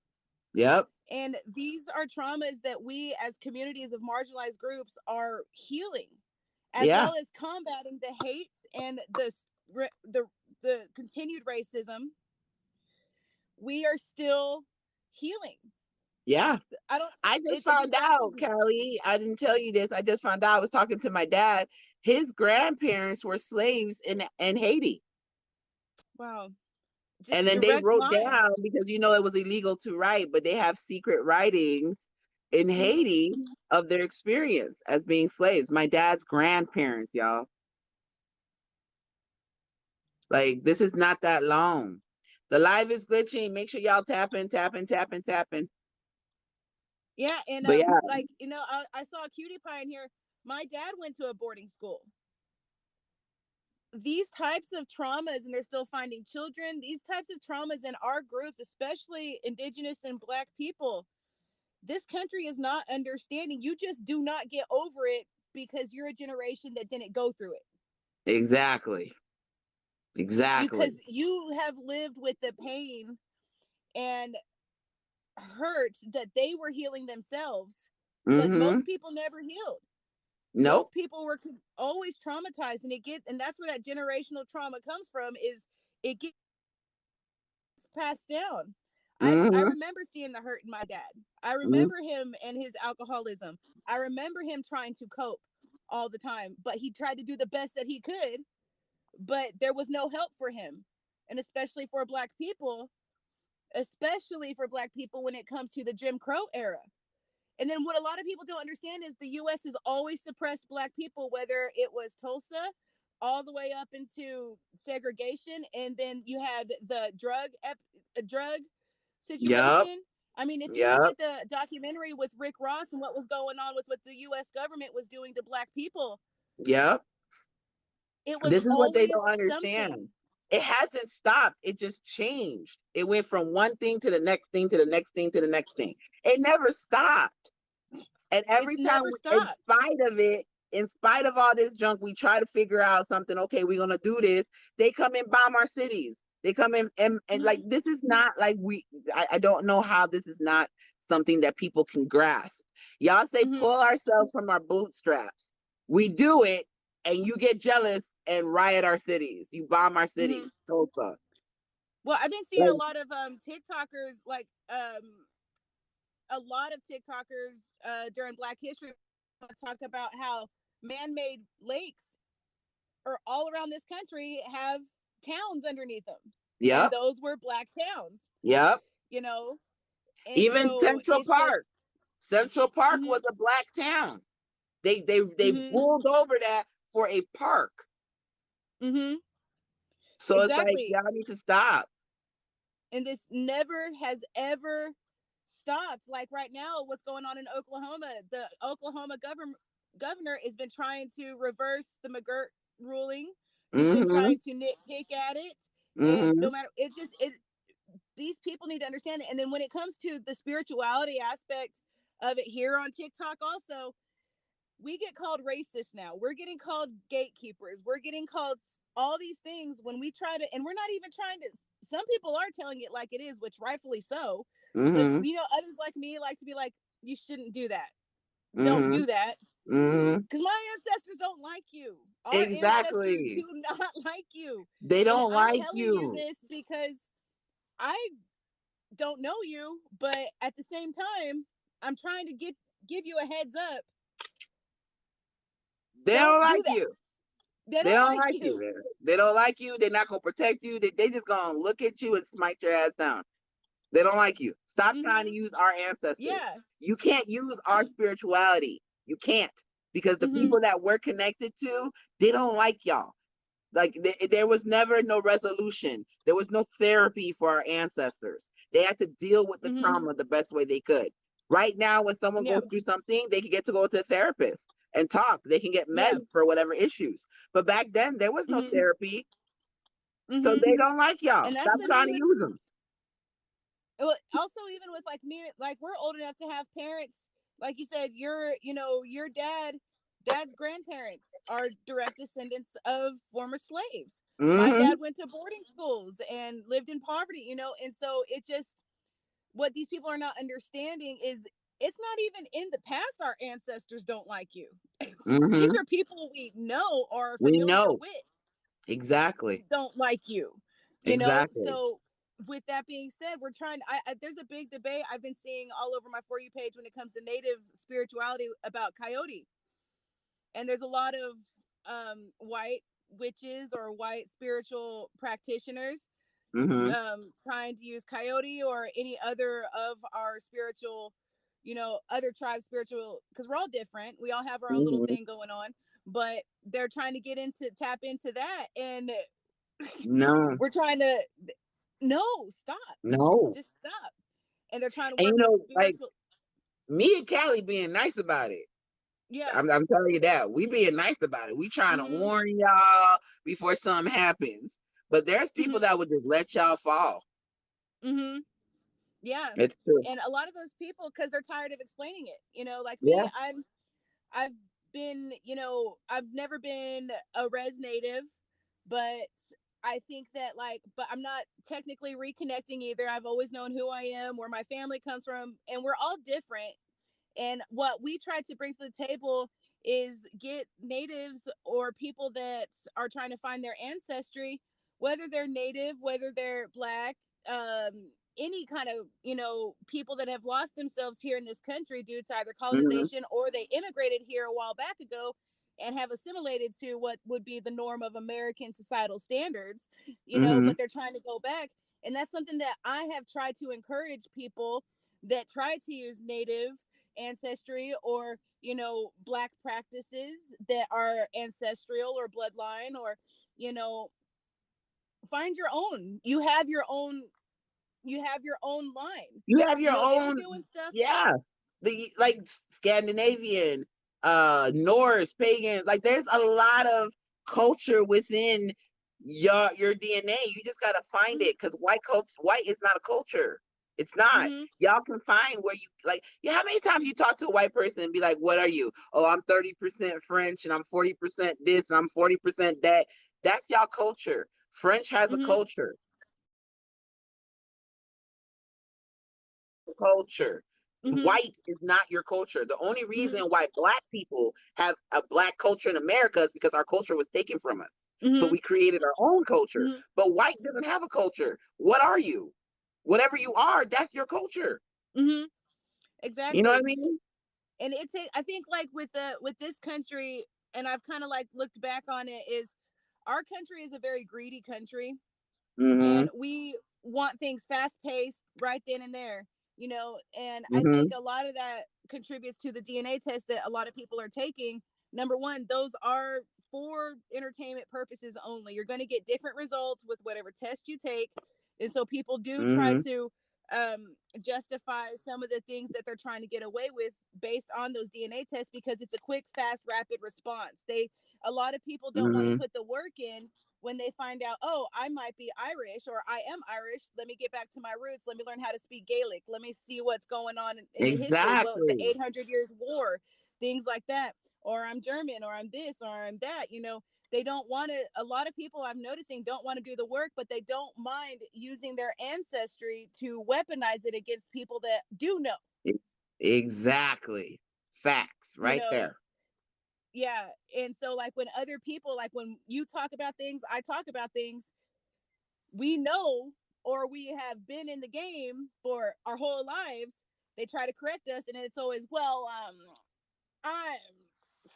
Speaker 1: Yep.
Speaker 2: And these are traumas that we as communities of marginalized groups are healing, as well as combating the hate and the continued racism. We are still healing.
Speaker 1: Yeah.
Speaker 2: So
Speaker 1: I just found out, Callie, I didn't tell you this. I just found out, I was talking to my dad. His grandparents were slaves in Haiti.
Speaker 2: Wow.
Speaker 1: Just and then they wrote down, because it was illegal to write, but they have secret writings in Haiti of their experience as being slaves. My dad's grandparents, y'all. Like, this is not that long. The live is glitching. Make sure y'all tapping.
Speaker 2: Yeah, and like, I saw a cutie pie in here. My dad went to a boarding school. These types of traumas, and they're still finding children, these types of traumas in our groups, especially indigenous and Black people, this country is not understanding. You just do not get over it because you're a generation that didn't go through it.
Speaker 1: Exactly.
Speaker 2: Because you have lived with the pain and hurt that they were healing themselves, but most people never healed. Nope. Most people were always traumatized, and that's where that generational trauma comes from. Is it gets passed down? I remember seeing the hurt in my dad. I remember him and his alcoholism. I remember him trying to cope all the time, but he tried to do the best that he could, but there was no help for him. And especially for Black people when it comes to the Jim Crow era. And then what a lot of people don't understand is the U.S. has always suppressed Black people, whether it was Tulsa all the way up into segregation. And then you had the drug situation. Yep. I mean, if you look at the documentary with Rick Ross and what was going on with what the U.S. government was doing to Black people.
Speaker 1: Yep.
Speaker 2: It was
Speaker 1: this is what they don't understand.
Speaker 2: Something.
Speaker 1: It hasn't stopped. It just changed. It went from one thing to the next thing to the next thing to the next thing. It never stopped. And every time, in spite of all this junk, we try to figure out something. Okay, we're going to do this. They come and bomb our cities. They come in and like, this is not like I don't know how this is not something that people can grasp. Y'all say pull ourselves from our bootstraps. We do it, and you get jealous and riot our cities. You bomb our cities. Tulsa.
Speaker 2: Well, I've been seeing a lot of TikTokers, like a lot of TikTokers during Black History talk about how man-made lakes or all around this country have towns underneath them. Yeah. And those were Black towns.
Speaker 1: Yep.
Speaker 2: And
Speaker 1: even so Central Park. Central Park was a Black town. They pulled over that for a park. So it's like, y'all need to stop.
Speaker 2: And this never has ever stopped. Like right now, what's going on in Oklahoma? The Oklahoma governor has been trying to reverse the McGirt ruling. He's been trying to nitpick at it. And no matter, these people need to understand it. And then when it comes to the spirituality aspect of it here on TikTok also, we get called racist now. We're getting called gatekeepers. We're getting called all these things when we try to, and we're not even trying to, some people are telling it like it is, which rightfully so. But, others like me like to be like, you shouldn't do that. Don't do that. Because my ancestors don't like you. Our ancestors do not like you.
Speaker 1: They don't like you.
Speaker 2: I'm telling you this because I don't know you, but at the same time, I'm trying to give you a heads up.
Speaker 1: They don't like you.
Speaker 2: They
Speaker 1: They
Speaker 2: don't
Speaker 1: don't
Speaker 2: like
Speaker 1: like you.
Speaker 2: you.
Speaker 1: They don't like you. They're not gonna protect you. They just gonna look at you and smite your ass down. They don't like you. Stop trying to
Speaker 2: Mhm.
Speaker 1: use our ancestors.
Speaker 2: Yeah.
Speaker 1: You can't use our spirituality. You can't, because the
Speaker 2: Mhm.
Speaker 1: people that we're connected to, they don't like y'all. Like there was never no resolution. There was no therapy for our ancestors. They had to deal with the
Speaker 2: Mhm.
Speaker 1: trauma the best way they could. Right now, when someone
Speaker 2: Yeah.
Speaker 1: goes through something, they can get to go to a therapist and talk. They can get
Speaker 2: Yeah.
Speaker 1: meds for whatever issues. But back then, there was no
Speaker 2: Mhm.
Speaker 1: therapy, so
Speaker 2: Mhm.
Speaker 1: they don't like y'all.
Speaker 2: And that's
Speaker 1: Stop
Speaker 2: the
Speaker 1: trying
Speaker 2: name
Speaker 1: to
Speaker 2: of,
Speaker 1: use them.
Speaker 2: well, also even with like me, like we're old enough to have parents, like you said, your dad's grandparents are direct descendants of former slaves. My
Speaker 1: Mm-hmm.
Speaker 2: dad went to boarding schools and lived in poverty, and so it just, what these people are not understanding is it's not even in the past our ancestors don't like you. These
Speaker 1: Mm-hmm.
Speaker 2: are people we know or are
Speaker 1: We
Speaker 2: familiar
Speaker 1: know
Speaker 2: with
Speaker 1: exactly.
Speaker 2: don't like you.
Speaker 1: Exactly.
Speaker 2: So with that being said, we're trying, there's a big debate I've been seeing all over my For You page when it comes to native spirituality about coyote. And there's a lot of white witches or white spiritual practitioners
Speaker 1: Mm-hmm.
Speaker 2: trying to use coyote or any other of our spiritual, other tribes spiritual, because we're all different, we all have our own little
Speaker 1: Mm-hmm.
Speaker 2: thing going on, but they're trying to tap into that. And
Speaker 1: No.
Speaker 2: we're trying to, no, stop,
Speaker 1: No.
Speaker 2: just stop. And they're trying to
Speaker 1: And
Speaker 2: work with
Speaker 1: like
Speaker 2: spiritual.
Speaker 1: me and Callie being nice about it.
Speaker 2: Yeah.
Speaker 1: I'm telling you that. We being nice about it. We trying to
Speaker 2: Mm-hmm.
Speaker 1: warn y'all before something happens. But there's people
Speaker 2: Mm-hmm.
Speaker 1: that would just let y'all fall.
Speaker 2: Mm-hmm. Yeah.
Speaker 1: It's true.
Speaker 2: And a lot of those people, because they're tired of explaining it, like
Speaker 1: Yeah.
Speaker 2: me, I've been, I've never been a res native, but I think that, like, but I'm not technically reconnecting either. I've always known who I am, where my family comes from, and we're all different. And what we try to bring to the table is get natives or people that are trying to find their ancestry, whether they're native, whether they're black, any kind of, people that have lost themselves here in this country due to either
Speaker 1: Mm-hmm.
Speaker 2: colonization or they immigrated here a while back ago and have assimilated to what would be the norm of American societal standards,
Speaker 1: Mm-hmm.
Speaker 2: but they're trying to go back. And that's something that I have tried to encourage people that try to use native ancestry or black practices that are ancestral or bloodline, or you know find your own. You have your own line.
Speaker 1: You have your
Speaker 2: They were
Speaker 1: own,
Speaker 2: doing stuff.
Speaker 1: yeah. The like Scandinavian, Norse, pagan. Like there's a lot of culture within your DNA. You just gotta find
Speaker 2: Mm-hmm.
Speaker 1: it, because white is not a culture. It's not.
Speaker 2: Mm-hmm.
Speaker 1: Y'all can find where you like. Yeah, how many times you talk to a white person and be like, "What are you?" Oh, I'm 30% French and I'm 40% this and I'm 40% that. That's y'all culture. French has a
Speaker 2: Mm-hmm.
Speaker 1: culture. Culture.
Speaker 2: Mm-hmm.
Speaker 1: White is not your culture. The only reason
Speaker 2: Mm-hmm.
Speaker 1: why black people have a black culture in America is because our culture was taken from us. So
Speaker 2: Mm-hmm.
Speaker 1: we created our own culture.
Speaker 2: Mm-hmm.
Speaker 1: But white doesn't have a culture. What are you? Whatever you are, that's your culture.
Speaker 2: Mm-hmm.
Speaker 1: You know what I
Speaker 2: Exactly.
Speaker 1: mean?
Speaker 2: And I think, like, with this country, and I've kind of like looked back on it, is our country is a very greedy country,
Speaker 1: Mm-hmm.
Speaker 2: and we want things fast paced right then and there. And I think
Speaker 1: Mm-hmm.
Speaker 2: a lot of that contributes to the DNA test that a lot of people are taking. Number one, those are for entertainment purposes only. You're going to get different results with whatever test you take, and so people do try
Speaker 1: Mm-hmm.
Speaker 2: to justify some of the things that they're trying to get away with based on those DNA tests, because it's a quick, fast, rapid response. A lot of people don't want to
Speaker 1: Mm-hmm.
Speaker 2: put the work in when they find out, oh, I might be Irish or I am Irish. Let me get back to my roots. Let me learn how to speak Gaelic. Let me see what's going on in the history. What was the
Speaker 1: Exactly.
Speaker 2: 800 Years War? Things like that. Or I'm German, or I'm this, or I'm that. They don't want to, a lot of people I'm noticing don't want to do the work, but they don't mind using their ancestry to weaponize it against people that do know.
Speaker 1: It's exactly facts
Speaker 2: You
Speaker 1: right
Speaker 2: know,
Speaker 1: there.
Speaker 2: yeah. And so, like, when other people, like when you talk about things, I talk about things, we know, or we have been in the game for our whole lives. They try to correct us, and it's always, well, I'm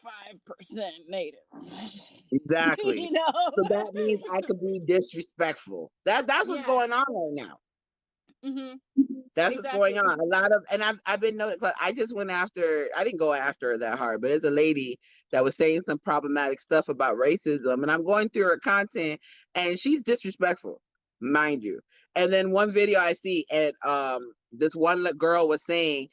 Speaker 2: 5% native.
Speaker 1: Exactly.
Speaker 2: You know?
Speaker 1: So that means I could be disrespectful. That's what's
Speaker 2: Yeah.
Speaker 1: going on right now.
Speaker 2: Mm-hmm.
Speaker 1: That's what's going
Speaker 2: Exactly.
Speaker 1: on. A lot of, and I've been noticing. I just went after. I didn't go after her that hard, but there's a lady that was saying some problematic stuff about racism, and I'm going through her content, and she's disrespectful, mind you. And then one video I see, and this one girl was saying,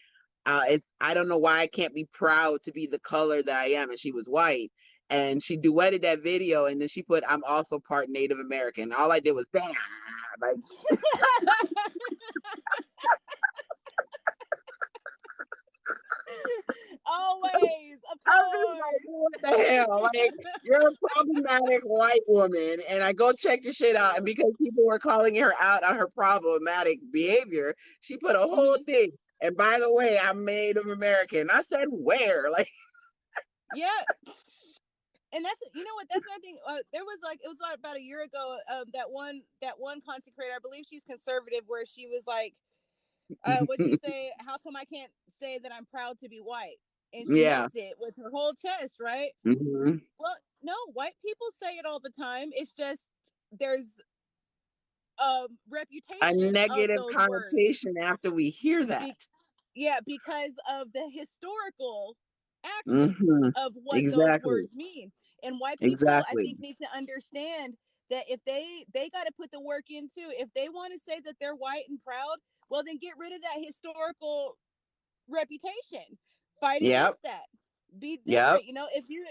Speaker 1: it's I don't know why I can't be proud to be the color that I am, and she was white. And she duetted that video, and then she put, "I'm also part Native American." All I did was, bam, like
Speaker 2: Always, of
Speaker 1: I'm just like,
Speaker 2: course.
Speaker 1: what the hell? Like, you're a problematic white woman, and I go check your shit out. And because people were calling her out on her problematic behavior, she put a whole
Speaker 2: Hmm.
Speaker 1: thing. And by the way, I'm Native American. I said, where? Like,
Speaker 2: Yeah. And that's, you know what, that's another thing. There was like, it was like about a year ago, that one content creator, I believe she's conservative, where she was like, what she say, how come I can't say that I'm proud to be white? And she
Speaker 1: yeah.
Speaker 2: meant it with her whole chest, right?
Speaker 1: Hmm.
Speaker 2: Well, no, white people say it all the time. It's just there's
Speaker 1: A
Speaker 2: reputation of
Speaker 1: negative
Speaker 2: those words.
Speaker 1: connotation after we hear
Speaker 2: Be-
Speaker 1: that.
Speaker 2: yeah, because of the historical actions
Speaker 1: Hmm.
Speaker 2: of what those
Speaker 1: Exactly.
Speaker 2: words mean. And white people, I
Speaker 1: Exactly.
Speaker 2: think, need to understand that if they got to put the work into, if they want to say that they're white and proud, well, then get rid of that historical reputation. Fight
Speaker 1: Yep.
Speaker 2: against that. Be
Speaker 1: Yep.
Speaker 2: different. You know, if you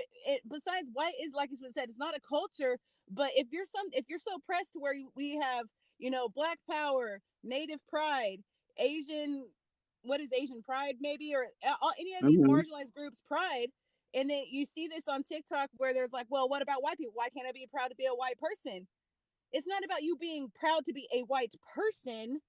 Speaker 2: besides, white is, like it's been said, it's not a culture. But if you're so pressed to where we have, Black Power, Native Pride, Asian, what is Asian Pride maybe, or any of these
Speaker 1: Hmm.
Speaker 2: marginalized groups pride, and then you see this on TikTok where there's like, well, what about white people? Why can't I be proud to be a white person? It's not about you being proud to be a white person.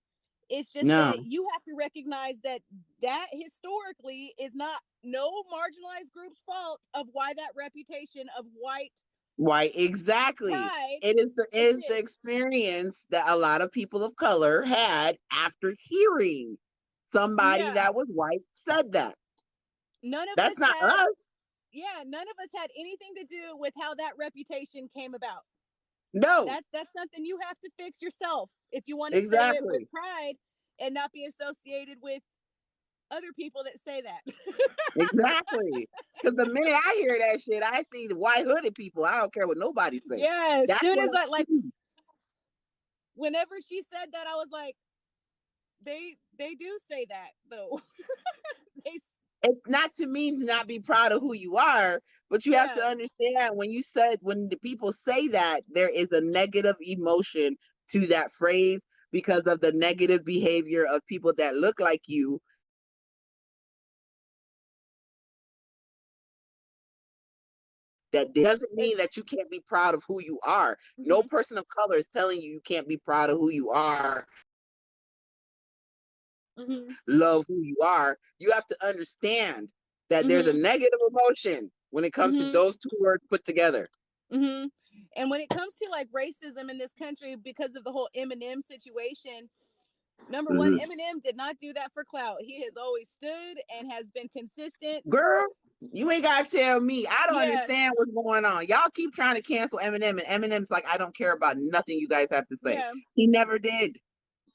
Speaker 2: It's just that
Speaker 1: No.
Speaker 2: you have to recognize that that historically is not no marginalized group's fault of why that reputation of white
Speaker 1: Why, exactly.
Speaker 2: pride
Speaker 1: It is the
Speaker 2: exists.
Speaker 1: experience that a lot of people of color had after hearing somebody
Speaker 2: Yeah.
Speaker 1: that was white said that.
Speaker 2: None of
Speaker 1: That's
Speaker 2: us
Speaker 1: not
Speaker 2: had
Speaker 1: us.
Speaker 2: yeah, none of us had anything to do with how that reputation came about.
Speaker 1: No,
Speaker 2: That's something you have to fix yourself if you want to say it with
Speaker 1: exactly.
Speaker 2: pride and not be associated with other people that say that.
Speaker 1: Exactly. Because the minute I hear that shit, I see the white hooded people. I don't care what nobody say.
Speaker 2: Yeah, as
Speaker 1: That's
Speaker 2: soon
Speaker 1: what
Speaker 2: as
Speaker 1: I
Speaker 2: I like
Speaker 1: see.
Speaker 2: whenever she said that, I was like, they do say that though. they
Speaker 1: It's not to mean to not be proud of who you are, but you have to
Speaker 2: Yeah.
Speaker 1: understand when the people say that, there is a negative emotion to that phrase because of the negative behavior of people that look like you. That doesn't
Speaker 2: And
Speaker 1: mean that you can't be proud of who you are. No
Speaker 2: mhm,
Speaker 1: person of color is telling you can't be proud of who you are,
Speaker 2: mhm,
Speaker 1: love who you are. You have to understand that there's a
Speaker 2: mhm,
Speaker 1: negative emotion when it comes to
Speaker 2: mhm,
Speaker 1: those two words put together.
Speaker 2: mhm. And when it comes to like racism in this country because of the whole Eminem situation, number one,
Speaker 1: Mhm.
Speaker 2: Eminem did not do that for clout. He has always stood and has been consistent.
Speaker 1: Girl, you ain't gotta tell me. I don't
Speaker 2: Yeah,
Speaker 1: understand what's going on. Y'all keep trying to cancel Eminem, and Eminem's like, I don't care about nothing you guys have to say.
Speaker 2: yeah.
Speaker 1: He never did.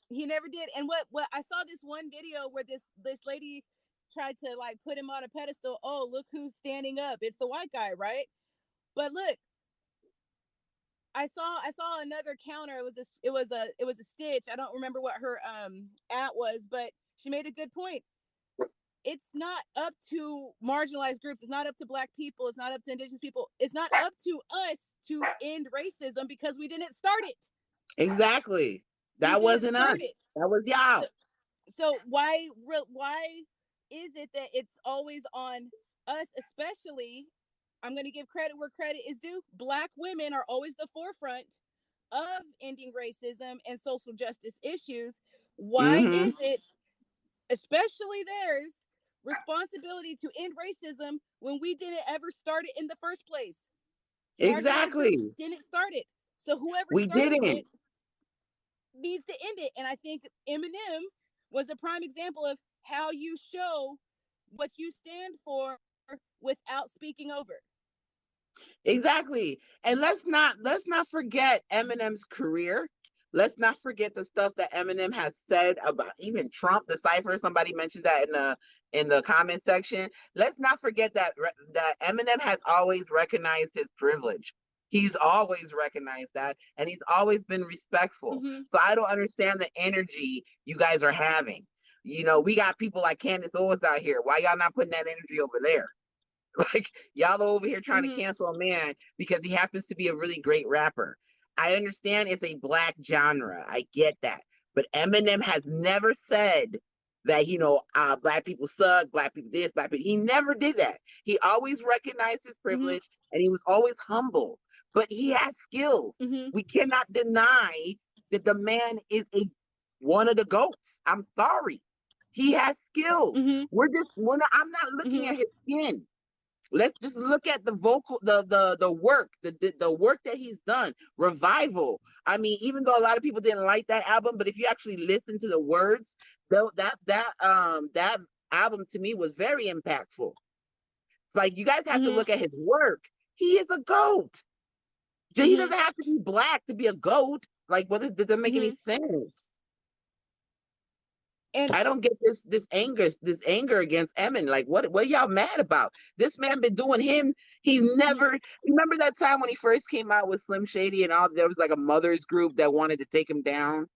Speaker 2: He never did. And what I saw this one video where this lady tried to like put him on a pedestal. Oh, look who's standing up. It's the white guy, right? But look, I saw another counter. It was a stitch. I don't remember what her at was, but she made a good point. It's not up to marginalized groups. It's not up to Black people. It's not up to Indigenous people. It's not up to us to end racism because we didn't start it.
Speaker 1: Exactly.
Speaker 2: We
Speaker 1: That
Speaker 2: didn't
Speaker 1: wasn't
Speaker 2: start
Speaker 1: us.
Speaker 2: it.
Speaker 1: That was
Speaker 2: So,
Speaker 1: y'all.
Speaker 2: so why is it that it's always on us, especially? I'm going to give credit where credit is due. Black women are always the forefront of ending racism and social justice issues. Why
Speaker 1: Hmm.
Speaker 2: is it, especially theirs, responsibility to end racism when we didn't ever start it in the first place? Marginalized groups
Speaker 1: Exactly.
Speaker 2: didn't start it. So whoever
Speaker 1: We
Speaker 2: started
Speaker 1: didn't.
Speaker 2: it needs to end it. And I think Eminem was a prime example of how you show what you stand for without speaking over.
Speaker 1: Exactly. And let's not forget Eminem's career. Let's not forget the stuff that Eminem has said about even Trump, the cipher. Somebody mentioned that in the comment section. Let's not forget that Eminem has always recognized his privilege. He's always recognized that, and he's always been respectful.
Speaker 2: Mm-hmm.
Speaker 1: So I don't understand the energy you guys are having. We got people like Candace Owens out here. Why y'all not putting that energy over there? Like, y'all are over here trying to
Speaker 2: Mm-hmm.
Speaker 1: cancel a man because he happens to be a really great rapper. I understand it's a black genre. I get that. But Eminem has never said that, black people suck, black people this, black people. He never did that. He always recognized his
Speaker 2: Mm-hmm.
Speaker 1: privilege and he was always humble. But he has skills.
Speaker 2: Mm-hmm.
Speaker 1: We cannot deny that the man is one of the goats. I'm sorry. He has skills.
Speaker 2: Mm-hmm.
Speaker 1: I'm not looking
Speaker 2: Mm-hmm.
Speaker 1: at his skin. Let's just look at the vocal, the work, the work that he's done. Revival. I mean, even though a lot of people didn't like that album, but if you actually listen to the words, though that album to me was very impactful. It's like you guys have to
Speaker 2: Mm-hmm.
Speaker 1: look at his work. He is a goat. He
Speaker 2: Mm-hmm.
Speaker 1: doesn't have to be black to be a goat. Like, does that make any
Speaker 2: Mm-hmm.
Speaker 1: sense?
Speaker 2: And
Speaker 1: I don't get this anger against Emin. Like, what y'all mad about? This man been doing him. He never remember that time when he first came out with Slim Shady and all. There was like a mothers group that wanted to take him down.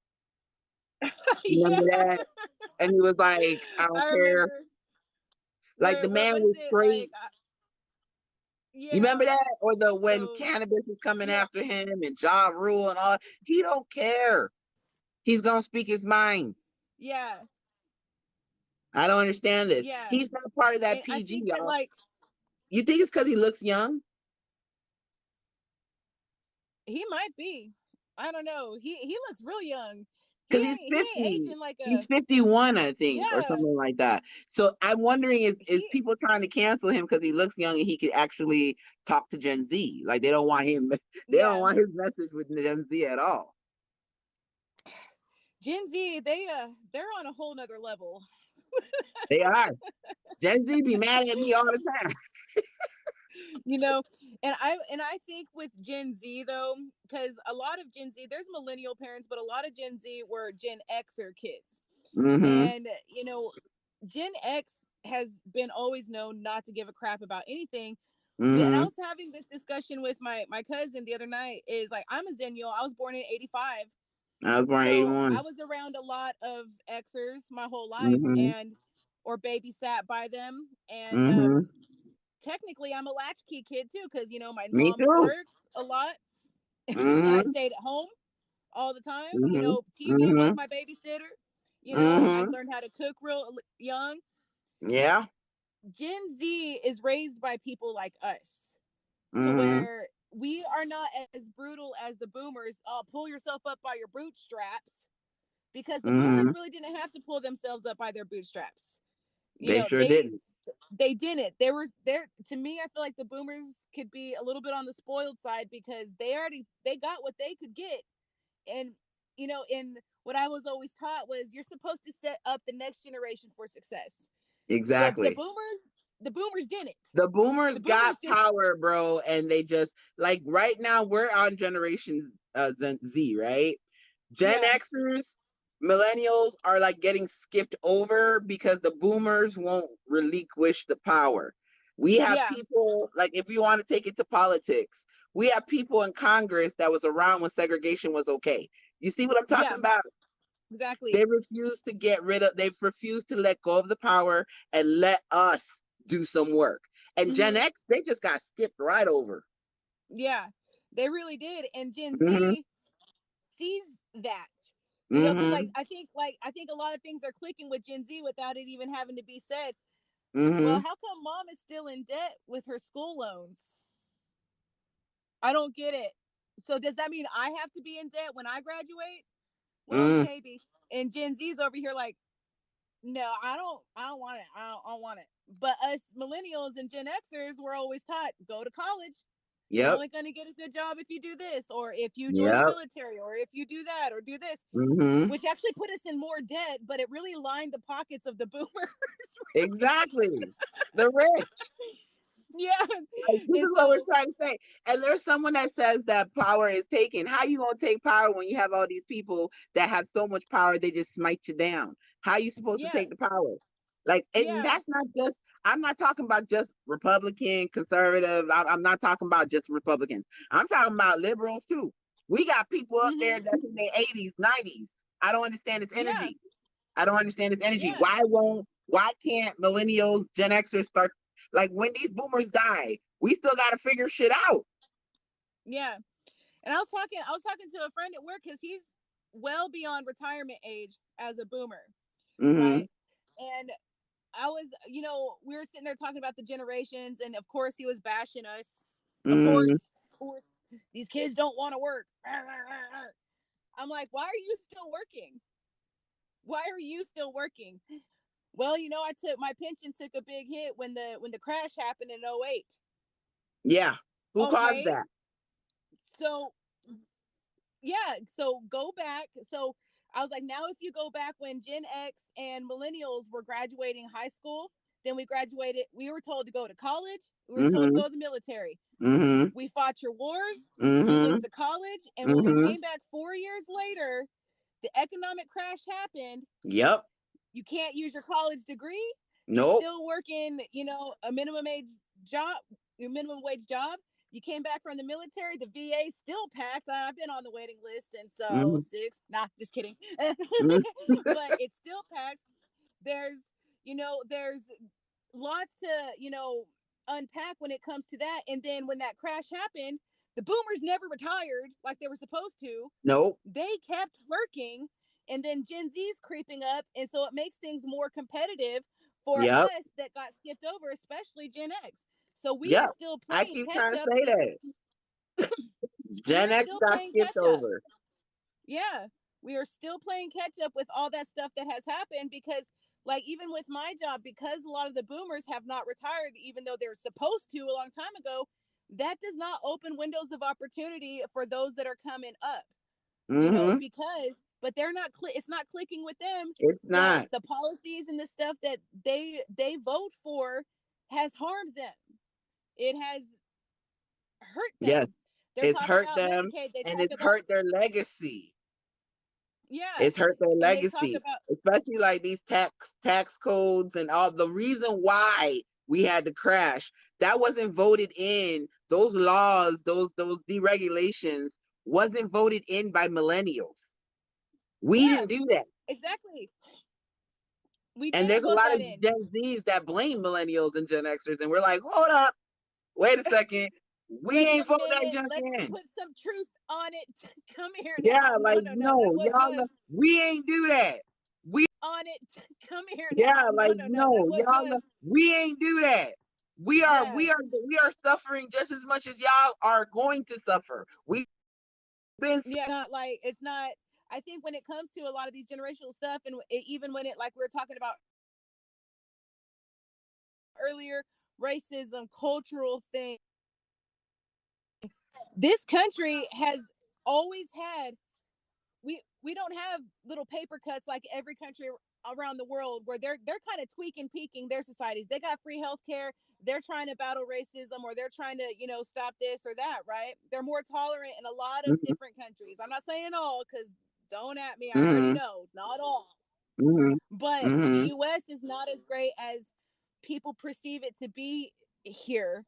Speaker 2: yeah,
Speaker 1: Remember that? And he was like, I don't
Speaker 2: I
Speaker 1: care.
Speaker 2: remember.
Speaker 1: Like
Speaker 2: Where
Speaker 1: the
Speaker 2: what
Speaker 1: man
Speaker 2: was
Speaker 1: was
Speaker 2: it like?
Speaker 1: straight. You remember
Speaker 2: Yeah.
Speaker 1: that? Or the when
Speaker 2: So
Speaker 1: cannabis was coming
Speaker 2: yeah,
Speaker 1: after him and Ja Rule and all. He don't care. He's gonna speak his mind.
Speaker 2: yeah,
Speaker 1: I don't understand this.
Speaker 2: yeah.
Speaker 1: He's not part of that
Speaker 2: And I
Speaker 1: PG,
Speaker 2: think that
Speaker 1: y'all.
Speaker 2: like
Speaker 1: You think it's because he looks young?
Speaker 2: he might be. I don't know. He looks real young.
Speaker 1: Because he's
Speaker 2: He ain't
Speaker 1: 50.
Speaker 2: aging like
Speaker 1: He's
Speaker 2: a
Speaker 1: 51, I think, or
Speaker 2: yeah.
Speaker 1: something like that. So I'm wondering, is
Speaker 2: He
Speaker 1: people trying to cancel him because he looks young and he could actually talk to Gen Z? Like they don't want him, they don't
Speaker 2: yeah.
Speaker 1: want his message with Gen Z at all.
Speaker 2: Gen Z, they're on a whole nother level.
Speaker 1: They are. Gen Z be mad at me all the time.
Speaker 2: you know and I think with Gen Z though, because a lot of Gen Z, there's millennial parents, but a lot of Gen Z were Gen Xer kids.
Speaker 1: Mm-hmm.
Speaker 2: And Gen X has been always known not to give a crap about anything. And I
Speaker 1: Mm-hmm.
Speaker 2: was having this discussion with my cousin the other night. Is like, I'm a Zennial. I was born in '85.
Speaker 1: I was born in
Speaker 2: So I
Speaker 1: 81.
Speaker 2: was around a lot of Xers my whole life,
Speaker 1: Mm-hmm.
Speaker 2: and or babysat by them. And
Speaker 1: Mm-hmm.
Speaker 2: technically I'm a latchkey kid too, because my
Speaker 1: Me
Speaker 2: mom
Speaker 1: too.
Speaker 2: worked a lot and I
Speaker 1: Mm-hmm.
Speaker 2: stayed at home all the time.
Speaker 1: Mm-hmm.
Speaker 2: TV was
Speaker 1: Mm-hmm.
Speaker 2: my babysitter. I
Speaker 1: Mm-hmm.
Speaker 2: learned how to cook real young.
Speaker 1: Yeah.
Speaker 2: Gen Z is raised by people like us, to
Speaker 1: Mm-hmm.
Speaker 2: where we are not as brutal as the boomers. Pull yourself up by your bootstraps, because the boomers
Speaker 1: Mm-hmm.
Speaker 2: really didn't have to pull themselves up by their bootstraps. You
Speaker 1: They
Speaker 2: know,
Speaker 1: sure
Speaker 2: they
Speaker 1: didn't.
Speaker 2: they didn't. They were there. To me, I feel like the boomers could be a little bit on the spoiled side, because they got what they could get. And and what I was always taught was, you're supposed to set up the next generation for success. The the
Speaker 1: Exactly.
Speaker 2: boomers the boomers didn't.
Speaker 1: The boomers
Speaker 2: The
Speaker 1: got
Speaker 2: boomers just
Speaker 1: power, bro, and they just like right now we're on generation Z, right? Gen
Speaker 2: yeah,
Speaker 1: Xers, millennials are like getting skipped over because the boomers won't relinquish the power. We have
Speaker 2: yeah,
Speaker 1: people like if you want to take it to politics, we have people in Congress that was around when segregation was okay. You see what I'm
Speaker 2: yeah,
Speaker 1: talking about?
Speaker 2: exactly.
Speaker 1: They refuse to get rid of, they've refused to let go of the power and let us do some work. And Gen
Speaker 2: Hmm.
Speaker 1: X, they just got skipped right over.
Speaker 2: Yeah, they really did. And Gen
Speaker 1: Mm-hmm.
Speaker 2: Z sees that. Because
Speaker 1: Mm-hmm.
Speaker 2: I think a lot of things are clicking with Gen Z without it even having to be said. Well,
Speaker 1: Mm-hmm.
Speaker 2: how come mom is still in debt with her school loans? I don't get it. So does that mean I have to be in debt when I graduate? Well,
Speaker 1: Mm.
Speaker 2: maybe. And Gen Z's over here like, no, I don't want it. I don't want it. But us millennials and Gen Xers were always taught, go to college. You're
Speaker 1: Yep.
Speaker 2: only going to get a good job if you do this, or if you join the
Speaker 1: Yep.
Speaker 2: military, or if you do that, or do this,
Speaker 1: Mm-hmm.
Speaker 2: which actually put us in more debt, but it really lined the pockets of the boomers. Really.
Speaker 1: Exactly. The rich.
Speaker 2: Yeah.
Speaker 1: Like, this
Speaker 2: And
Speaker 1: is what we're
Speaker 2: so,
Speaker 1: trying to say. And there's someone that says that power is taken. How you gonna take power when you have all these people that have so much power they just smite you down? How are you supposed to
Speaker 2: yeah,
Speaker 1: take the power? Like, and
Speaker 2: yeah,
Speaker 1: that's not just. I'm not talking about just Republican, conservatives. I'm not talking about just Republicans. I'm talking about liberals too. We got people up there
Speaker 2: mm-hmm,
Speaker 1: that's in their 80s, 90s. I don't understand this
Speaker 2: yeah,
Speaker 1: energy. I don't understand this energy.
Speaker 2: yeah,
Speaker 1: Why can't millennials, Gen Xers start, like, when these boomers die, we still got to figure shit out.
Speaker 2: yeah. And I was talking to a friend at work because he's well beyond retirement age as a boomer, right?
Speaker 1: Mm-hmm.
Speaker 2: And I was, we were sitting there talking about the generations, and of course he was bashing us.
Speaker 1: Mm-hmm.
Speaker 2: Of course, these kids don't want to work. I'm like, why are you still working? Why are you still working? Well, I took my pension took a big hit when the crash happened in '08.
Speaker 1: Yeah. Who caused
Speaker 2: Okay,
Speaker 1: that?
Speaker 2: so yeah, so go back. So I was like, now if you go back when Gen X and millennials were graduating high school, then we graduated. We were told to go to college. We were told to
Speaker 1: Mm-hmm.
Speaker 2: go to the military.
Speaker 1: Mm-hmm.
Speaker 2: We fought your wars. You
Speaker 1: Mm-hmm.
Speaker 2: went to college, and when we
Speaker 1: Mm-hmm.
Speaker 2: came back 4 years later, the economic crash happened.
Speaker 1: Yep.
Speaker 2: You can't use your college degree. You're
Speaker 1: Nope.
Speaker 2: still working, a job, your minimum wage job. You came back from the military. The VA still packed. I've been on the waiting list since
Speaker 1: Mm-hmm.
Speaker 2: '06. Nah, just kidding.
Speaker 1: Mm-hmm.
Speaker 2: But it's still packed. There's, there's lots to, unpack when it comes to that. And then when that crash happened, the boomers never retired like they were supposed to.
Speaker 1: Nope.
Speaker 2: They kept working, and then Gen Z's creeping up, and so it makes things more competitive for
Speaker 1: Yep.
Speaker 2: us that got skipped over, especially Gen X. So we are
Speaker 1: Yep.
Speaker 2: still
Speaker 1: I
Speaker 2: playing
Speaker 1: keep
Speaker 2: catch
Speaker 1: trying to
Speaker 2: up.
Speaker 1: say that.
Speaker 2: We
Speaker 1: Gen
Speaker 2: are
Speaker 1: X
Speaker 2: still
Speaker 1: got
Speaker 2: playing
Speaker 1: skipped
Speaker 2: catch up.
Speaker 1: over.
Speaker 2: Yeah, we are still playing catch up with all that stuff that has happened because, like, even with my job, because a lot of the boomers have not retired, even though they're supposed to a long time ago, that does not open windows of opportunity for those that are coming up.
Speaker 1: Mm-hmm.
Speaker 2: Because but they're not it's not clicking with them
Speaker 1: It's
Speaker 2: that
Speaker 1: not.
Speaker 2: the policies and the stuff that they vote for has harmed them. It has hurt
Speaker 1: Yes.
Speaker 2: them. They're
Speaker 1: It's
Speaker 2: talking
Speaker 1: hurt
Speaker 2: about
Speaker 1: them,
Speaker 2: Medicaid. They
Speaker 1: and
Speaker 2: talk
Speaker 1: it's
Speaker 2: about,
Speaker 1: hurt their legacy.
Speaker 2: yeah,
Speaker 1: It's hurt their
Speaker 2: and they talk
Speaker 1: legacy,
Speaker 2: about,
Speaker 1: especially like these tax codes and all. The reason why we had to crash, that wasn't voted in. Those laws, those deregulations, wasn't voted in by millennials. We
Speaker 2: yeah,
Speaker 1: didn't do that.
Speaker 2: exactly. We
Speaker 1: And
Speaker 2: didn't
Speaker 1: there's a
Speaker 2: vote
Speaker 1: lot
Speaker 2: that
Speaker 1: of
Speaker 2: in.
Speaker 1: Gen Zs that blame millennials and Gen Xers, and we're like, hold up, wait a second, we
Speaker 2: Wait
Speaker 1: ain't
Speaker 2: a
Speaker 1: vote that
Speaker 2: minute.
Speaker 1: junk
Speaker 2: Let's
Speaker 1: in.
Speaker 2: put some truth on it. Come here
Speaker 1: Yeah,
Speaker 2: now. No,
Speaker 1: like,
Speaker 2: no, no. That
Speaker 1: no,
Speaker 2: wasn't
Speaker 1: y'all
Speaker 2: us.
Speaker 1: know, we ain't do that. We
Speaker 2: On it. Come here now.
Speaker 1: Yeah,
Speaker 2: No,
Speaker 1: like,
Speaker 2: no, no. That
Speaker 1: no,
Speaker 2: wasn't
Speaker 1: y'all
Speaker 2: us.
Speaker 1: know, we ain't do that. We are
Speaker 2: Yeah.
Speaker 1: we are we are suffering just as much as y'all are going to suffer. We've been
Speaker 2: Yeah, not like it's not. I think when it comes to a lot of these generational stuff, and even when it, like we were talking about earlier, racism, cultural thing, this country has always had. We don't have little paper cuts like every country around the world where they're kind of tweaking, peaking their societies. They got free health care. They're trying to battle racism, or they're trying to stop this or that. Right? They're more tolerant in a lot of
Speaker 1: mm-hmm,
Speaker 2: different countries. I'm not saying all because don't at me. I already
Speaker 1: mm-hmm,
Speaker 2: know not all,
Speaker 1: mm-hmm,
Speaker 2: but the
Speaker 1: mm-hmm.
Speaker 2: U.S. is not as great as people perceive it to be here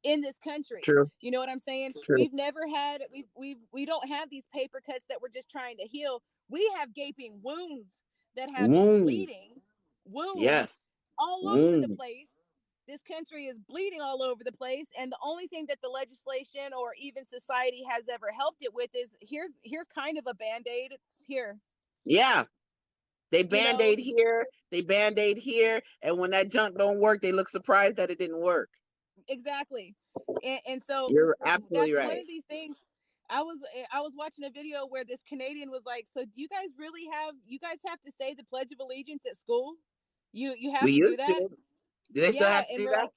Speaker 2: in this country.
Speaker 1: True,
Speaker 2: You know what I'm saying?
Speaker 1: true.
Speaker 2: We've never had we don't have these paper cuts that we're just trying to heal. We have gaping wounds that have been
Speaker 1: Wounds.
Speaker 2: bleeding, wounds
Speaker 1: Yes.
Speaker 2: all over the
Speaker 1: Wounds.
Speaker 2: place. This country is bleeding all over the place, and the only thing that the legislation or even society has ever helped it with is here's kind of a band-aid. It's here.
Speaker 1: Yeah. They
Speaker 2: You know,
Speaker 1: band-aid here, they band-aid here, and when that junk don't work, they look surprised that it didn't work.
Speaker 2: exactly. And so
Speaker 1: You're absolutely
Speaker 2: that's one
Speaker 1: right.
Speaker 2: of these things. I was watching a video where this Canadian was like, so do you guys have to say the Pledge of Allegiance at school? You have
Speaker 1: We
Speaker 2: to do
Speaker 1: used to.
Speaker 2: that?
Speaker 1: Do they still
Speaker 2: Yeah.
Speaker 1: have to
Speaker 2: And
Speaker 1: do
Speaker 2: we're
Speaker 1: that?
Speaker 2: like,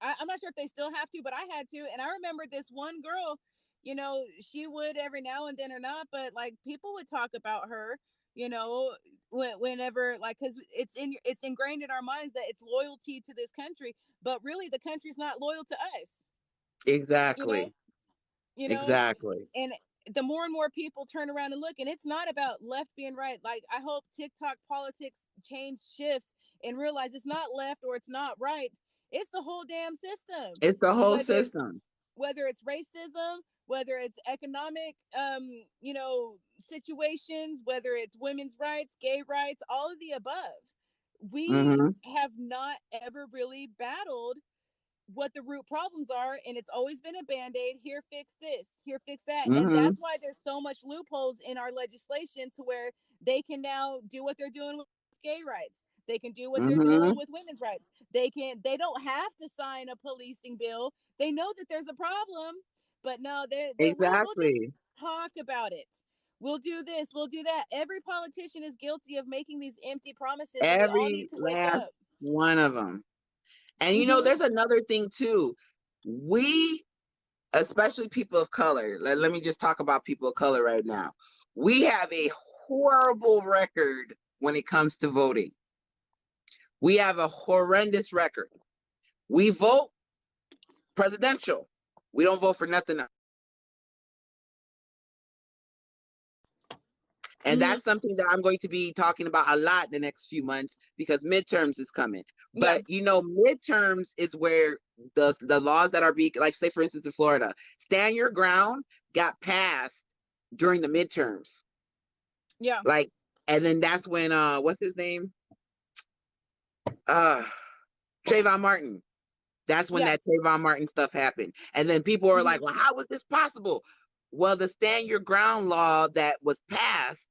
Speaker 2: I'm not sure if they still have to, but I had to. And I remember this one girl, she would every now and then or not, but like people would talk about her, whenever, like, because it's ingrained in our minds that it's loyalty to this country, but really the country's not loyal to us, you know,
Speaker 1: Exactly.
Speaker 2: you know,
Speaker 1: Exactly.
Speaker 2: and the more and more people turn around and look, and it's not about left being right. Like, I hope TikTok politics change shifts and realize it's not left or it's not right. It's the whole damn system.
Speaker 1: It's the whole
Speaker 2: Whether it's
Speaker 1: system.
Speaker 2: whether it's racism, whether it's economic, situations, whether it's women's rights, gay rights, all of the above. We
Speaker 1: Mm-hmm.
Speaker 2: have not ever really battled what the root problems are, and it's always been a band-aid. Here, fix this, here, fix that. And
Speaker 1: Mm-hmm.
Speaker 2: that's why there's so much loopholes in our legislation, to where they can now do what they're doing with gay rights, they can do what they're doing
Speaker 1: Mm-hmm.
Speaker 2: with women's rights. They don't have to sign a policing bill. They know that there's a problem, but no, we'll just
Speaker 1: Exactly.
Speaker 2: talk about it. We'll do this, we'll do that. Every politician is guilty of making these empty promises, and we all need
Speaker 1: Every
Speaker 2: to wake
Speaker 1: last
Speaker 2: up.
Speaker 1: one of them. And
Speaker 2: Hmm.
Speaker 1: there's another thing too. We, especially people of color, let me just talk about people of color right now. We have a horrible record when it comes to voting. We have a horrendous record. We vote presidential. We don't vote for nothing else. And
Speaker 2: Hmm.
Speaker 1: that's something that I'm going to be talking about a lot the next few months because midterms is coming.
Speaker 2: Yeah.
Speaker 1: But midterms is where the laws that are being, like, say for instance in Florida, stand your ground got passed during the midterms.
Speaker 2: Yeah.
Speaker 1: Like, and then that's when what's his name? Uh Trayvon Martin. That's when
Speaker 2: Yeah.
Speaker 1: that Trayvon Martin stuff happened. And then people are
Speaker 2: Hmm.
Speaker 1: like, well, how was this possible? Well, the stand your ground law that was passed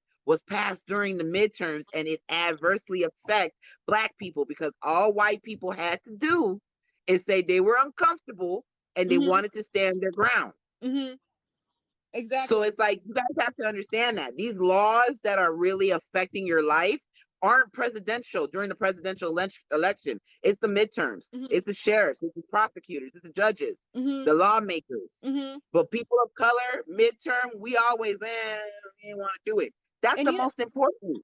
Speaker 1: during the midterms, and it adversely affects black people because all white people had to do is say they were uncomfortable and they
Speaker 2: Hmm.
Speaker 1: wanted to stand their ground.
Speaker 2: Hmm.
Speaker 1: So
Speaker 2: Exactly.
Speaker 1: it's like you guys have to understand that these laws that are really affecting your life aren't presidential during the presidential election. It's the midterms.
Speaker 2: Hmm.
Speaker 1: It's the sheriffs. It's the prosecutors. It's the judges,
Speaker 2: Hmm.
Speaker 1: the lawmakers.
Speaker 2: Hmm.
Speaker 1: But people of color, midterm, we always we didn't want to do it. That's
Speaker 2: And
Speaker 1: the most important.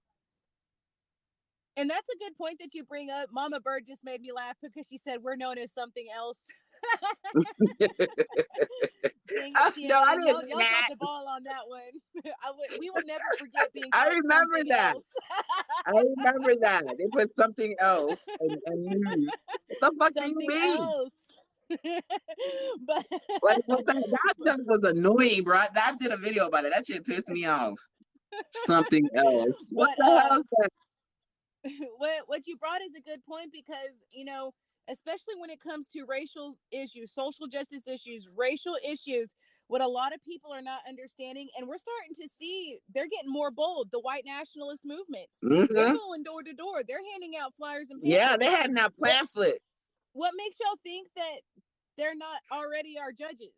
Speaker 2: that's a good point that you bring up. Mama Bird just made me laugh because she said we're known as something else. Dang it,
Speaker 1: No, I
Speaker 2: CNN!
Speaker 1: didn't
Speaker 2: Y'all
Speaker 1: mean
Speaker 2: y'all dropped
Speaker 1: that.
Speaker 2: the ball on that one. We will never forget being
Speaker 1: I
Speaker 2: called
Speaker 1: remember
Speaker 2: something
Speaker 1: that.
Speaker 2: else.
Speaker 1: I remember that. They put something else and news. What the fuck do you
Speaker 2: Something
Speaker 1: mean?
Speaker 2: else. But
Speaker 1: Like, what that stuff was annoying, bro. I did a video about it. That shit pissed me off. Something else. What
Speaker 2: but
Speaker 1: the hell is that?
Speaker 2: what you brought is a good point, because especially when it comes to racial issues, social justice issues, racial issues, what a lot of people are not understanding, and we're starting to see, they're getting more bold. The white nationalist movement, they're
Speaker 1: Mm-hmm.
Speaker 2: going door to door, they're handing out flyers and
Speaker 1: Yeah,
Speaker 2: pamphlets.
Speaker 1: they had that
Speaker 2: what
Speaker 1: pamphlet.
Speaker 2: what makes y'all think that they're not already our judges?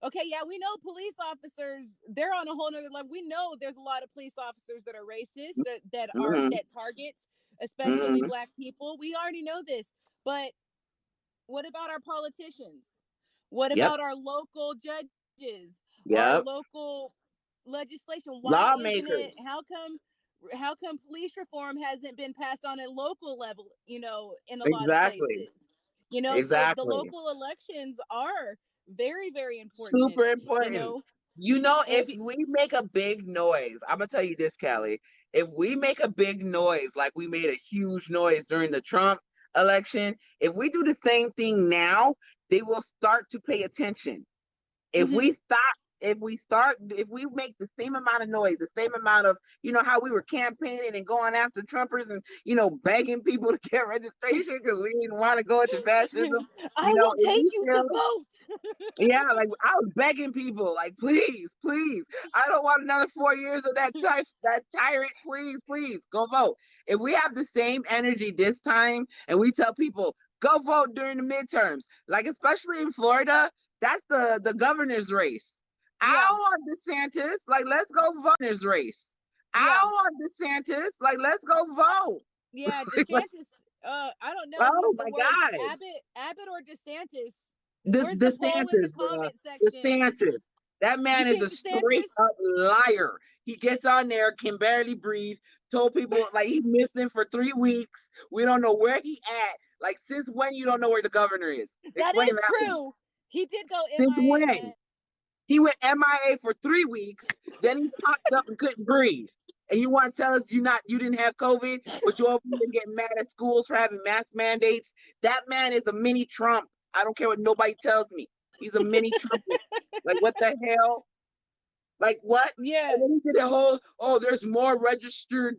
Speaker 2: Okay, yeah, we know police officers, they're on a whole nother level. We know there's a lot of police officers that are racist,
Speaker 1: Mm-hmm.
Speaker 2: that target especially
Speaker 1: Mm-hmm.
Speaker 2: black people. We already know this. But what about our politicians? What
Speaker 1: Yep.
Speaker 2: about our local judges, our
Speaker 1: Yep.
Speaker 2: local legislation? Why isn't it,
Speaker 1: Lawmakers.
Speaker 2: how come police reform hasn't been passed on a local level, in a lot of
Speaker 1: Exactly.
Speaker 2: places? So the
Speaker 1: Exactly.
Speaker 2: local elections are very, very important,
Speaker 1: Super important.
Speaker 2: and
Speaker 1: If we make a big noise, I'm gonna tell you this, Callie. If we make a big noise, like we made a huge noise during the Trump election, if we do the same thing now, they will start to pay attention. If
Speaker 2: mm-hmm,
Speaker 1: we stop, if we make the same amount of noise, the same amount of, how we were campaigning and going after Trumpers and, begging people to get registration because we didn't want to go into fascism,
Speaker 2: I will
Speaker 1: if
Speaker 2: take
Speaker 1: we
Speaker 2: you to
Speaker 1: feel
Speaker 2: vote.
Speaker 1: yeah, like I was begging people, like, please, please, I don't want another 4 years of that tyrant. Please, please, go vote. If we have the same energy this time, and we tell people go vote during the midterms, like especially in Florida, that's the governor's race. I
Speaker 2: Yeah,
Speaker 1: don't want DeSantis. Like, let's go vote in his race. I
Speaker 2: yeah,
Speaker 1: don't want DeSantis. Like, let's go vote.
Speaker 2: yeah.
Speaker 1: Like,
Speaker 2: DeSantis. I don't know
Speaker 3: Oh
Speaker 2: who's the
Speaker 3: my
Speaker 2: worst,
Speaker 3: God.
Speaker 2: Abbott or DeSantis.
Speaker 3: The
Speaker 2: Where's the poll in the
Speaker 3: DeSantis, bro.
Speaker 2: comment section?
Speaker 3: DeSantis. That
Speaker 2: You
Speaker 3: man is
Speaker 2: think
Speaker 3: a straight
Speaker 2: DeSantis?
Speaker 3: up liar. He gets on there, can barely breathe, told people like he's missing for 3 weeks. We don't know where he at. Like, since when you don't know where the governor is?
Speaker 2: That
Speaker 3: Explain
Speaker 2: is
Speaker 3: that one.
Speaker 2: true. He did go
Speaker 3: Since
Speaker 2: MIA,
Speaker 3: when?
Speaker 2: man.
Speaker 3: He went MIA for 3 weeks, then he popped up and couldn't breathe. And you want to tell us you didn't have COVID, but you over here getting mad at schools for having mask mandates? That man is a mini Trump. I don't care what nobody tells me. He's a mini Trumpet. Like, what the hell? Like, what?
Speaker 2: Yeah.
Speaker 3: And then he did a whole, oh, there's more registered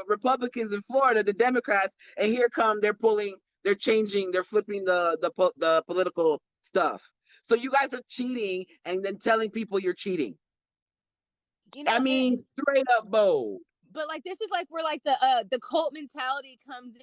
Speaker 3: Republicans in Florida, the Democrats, and here come they're changing, they're flipping the political stuff. So you guys are cheating and then telling people you're cheating.
Speaker 2: You know,
Speaker 3: I mean, straight up bold.
Speaker 2: but like this is like where like the cult mentality comes in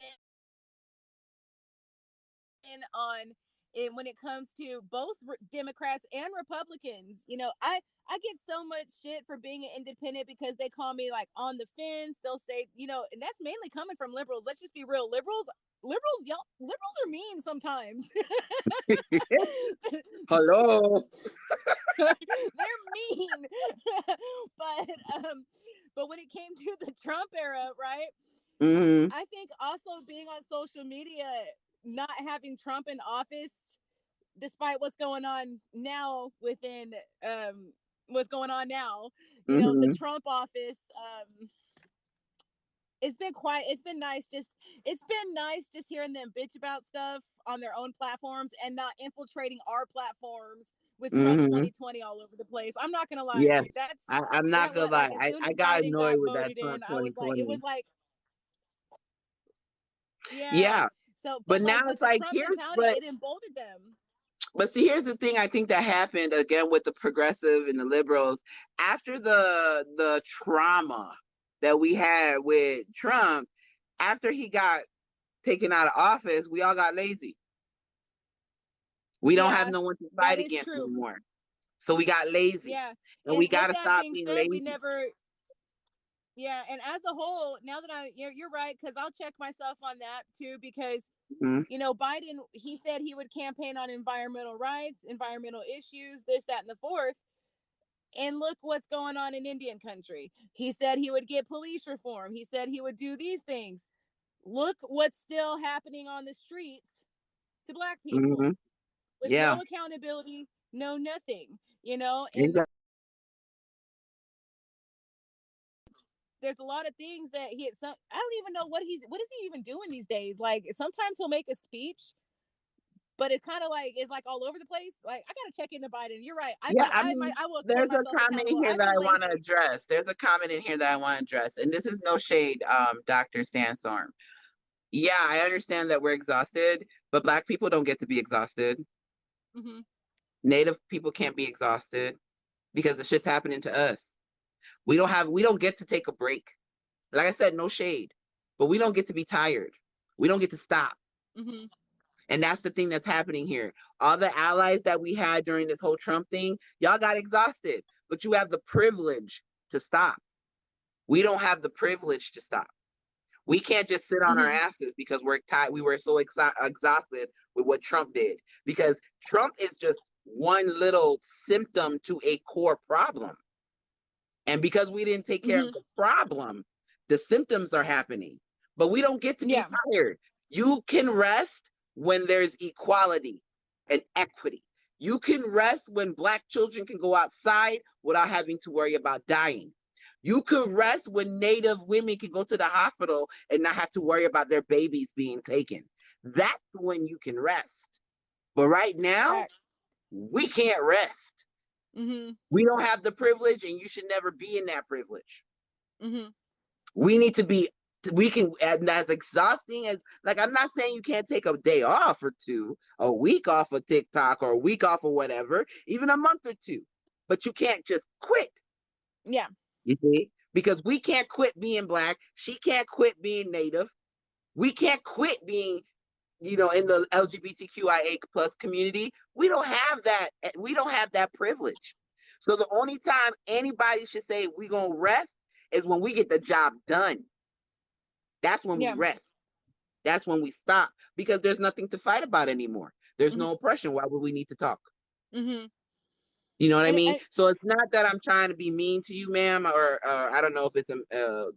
Speaker 2: on it when it comes to both Democrats and Republicans. You know, I get so much shit for being an independent because they call me like on the fence. They'll say, you know, and that's mainly coming from liberals. Let's just be real. Liberals are mean sometimes.
Speaker 3: Hello.
Speaker 2: They're mean. But when it came to the Trump era, right?
Speaker 3: Mm-hmm.
Speaker 2: I think also being on social media, not having Trump in office, despite what's going on now what's going on now, you know, the
Speaker 3: Mm-hmm.
Speaker 2: Trump office, it's been quiet. It's been nice just hearing them bitch about stuff on their own platforms and not infiltrating our platforms with Trump
Speaker 3: Mm-hmm.
Speaker 2: 2020 all over the place. I'm not gonna lie to you.
Speaker 3: Yes. I'm not
Speaker 2: That
Speaker 3: gonna
Speaker 2: what like
Speaker 3: lie.
Speaker 2: as soon
Speaker 3: I
Speaker 2: as
Speaker 3: got
Speaker 2: Biden got
Speaker 3: annoyed with that
Speaker 2: voted in,
Speaker 3: Trump
Speaker 2: I was like, it was
Speaker 3: 2020.
Speaker 2: like, yeah.
Speaker 3: Yeah.
Speaker 2: So,
Speaker 3: But
Speaker 2: but
Speaker 3: now
Speaker 2: like with
Speaker 3: it's
Speaker 2: the
Speaker 3: like,
Speaker 2: Trump mentality, it emboldened them.
Speaker 3: but see, here's the thing I think that happened again with the progressive and the liberals after the trauma that we had with Trump, after he got taken out of office, we all got lazy. We don't have
Speaker 2: Yeah,
Speaker 3: no one to
Speaker 2: that
Speaker 3: fight
Speaker 2: is
Speaker 3: against
Speaker 2: true.
Speaker 3: anymore. So we got lazy.
Speaker 2: Yeah.
Speaker 3: And
Speaker 2: And
Speaker 3: we
Speaker 2: with
Speaker 3: gotta
Speaker 2: that
Speaker 3: stop
Speaker 2: being
Speaker 3: being
Speaker 2: said, we
Speaker 3: lazy.
Speaker 2: never, yeah. And as a whole, now that you're right, because I'll check myself on that too, because,
Speaker 3: Mm-hmm.
Speaker 2: you know, Biden, he said he would campaign on environmental rights, environmental issues, this, that, and the fourth. And look what's going on in Indian country. He said he would get police reform. He said he would do these things. Look what's still happening on the streets to Black
Speaker 3: Mm-hmm.
Speaker 2: people with
Speaker 3: Yeah.
Speaker 2: no accountability, no nothing, you know? And
Speaker 3: Exactly.
Speaker 2: there's a lot of things that I don't even know what is he even doing these days. Like sometimes he'll make a speech, but it's kind of like it's like all over the place. Like I gotta check into Biden. You're right.
Speaker 3: Yeah, I mean,
Speaker 2: I will hold
Speaker 3: there's a
Speaker 2: myself
Speaker 3: comment in
Speaker 2: accountable.
Speaker 3: here
Speaker 2: I've
Speaker 3: that
Speaker 2: been
Speaker 3: I want to
Speaker 2: lazy.
Speaker 3: address. There's a comment in here that I want to address, and this is no shade, Dr. Sandstorm. Yeah, I understand that we're exhausted, but Black people don't get to be exhausted.
Speaker 2: Mm-hmm.
Speaker 3: Native people can't be exhausted because the shit's happening to us. We don't get to take a break. Like I said, no shade, but we don't get to be tired. We don't get to stop.
Speaker 2: Mm-hmm.
Speaker 3: And that's the thing that's happening here. All the allies that we had during this whole Trump thing, y'all got exhausted, but you have the privilege to stop. We don't have the privilege to stop. We can't just sit on our
Speaker 2: Mm-hmm.
Speaker 3: asses because we're tired. We were so exhausted with what Trump did, because Trump is just one little symptom to a core problem. And because we didn't take care of
Speaker 2: Mm-hmm.
Speaker 3: the problem, the symptoms are happening. But we don't get to be
Speaker 2: Yeah.
Speaker 3: tired. You can rest when there's equality and equity. You can rest when Black children can go outside without having to worry about dying. You can rest when Native women can go to the hospital and not have to worry about their babies being taken. That's when you can rest. But right now,
Speaker 2: Facts.
Speaker 3: we can't rest.
Speaker 2: Mm-hmm.
Speaker 3: We don't have the privilege, and you should never be in that privilege.
Speaker 2: Mm-hmm.
Speaker 3: We need to be, we can, and as exhausting as, like, I'm not saying you can't take a day off or two, a week off of TikTok or a week off of whatever, even a month or two, but you can't just quit.
Speaker 2: Yeah.
Speaker 3: You see, because we can't quit being Black. She can't quit being Native. We can't quit being, in the LGBTQIA plus community. We don't have that. We don't have that privilege. So the only time anybody should say we're going to rest is when we get the job done. That's when we
Speaker 2: Yeah.
Speaker 3: rest. That's when we stop, because there's nothing to fight about anymore. There's
Speaker 2: Mm-hmm.
Speaker 3: no oppression. Why would we need to talk?
Speaker 2: Mm-hmm.
Speaker 3: You know what I mean?
Speaker 2: And
Speaker 3: So it's not that I'm trying to be mean to you, ma'am, or I don't know if it's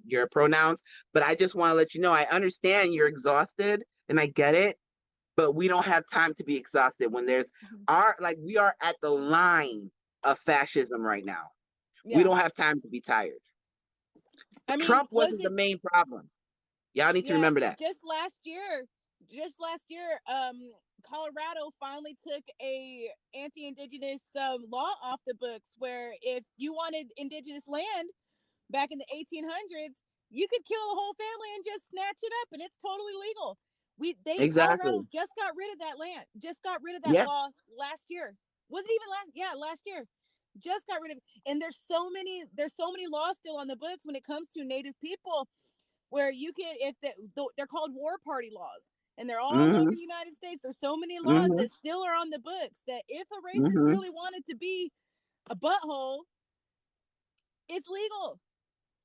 Speaker 3: your pronouns, but I just want to let you know I understand you're exhausted and I get it, but we don't have time to be exhausted when there's
Speaker 2: mhm.
Speaker 3: we are at the line of fascism right now. We
Speaker 2: Yeah.
Speaker 3: don't have time to be tired.
Speaker 2: I mean,
Speaker 3: Trump
Speaker 2: was
Speaker 3: wasn't the
Speaker 2: it
Speaker 3: main problem. Y'all need to
Speaker 2: yeah,
Speaker 3: remember that.
Speaker 2: just last year, Colorado finally took a anti-indigenous law off the books where if you wanted indigenous land back in the 1800s, you could kill a whole family and just snatch it up, and it's totally legal. Colorado
Speaker 3: Exactly.
Speaker 2: just got rid of that land, just got rid of that
Speaker 3: Yeah.
Speaker 2: law last year. Was it even last? Yeah, last year. Just got rid of it. And there's so many laws still on the books when it comes to Native people where you can if they're called war party laws and they're all over
Speaker 3: Mm-hmm.
Speaker 2: the United States. There's so many laws
Speaker 3: Mm-hmm.
Speaker 2: that still are on the books that if a racist
Speaker 3: Mm-hmm.
Speaker 2: really wanted to be a butthole, it's legal.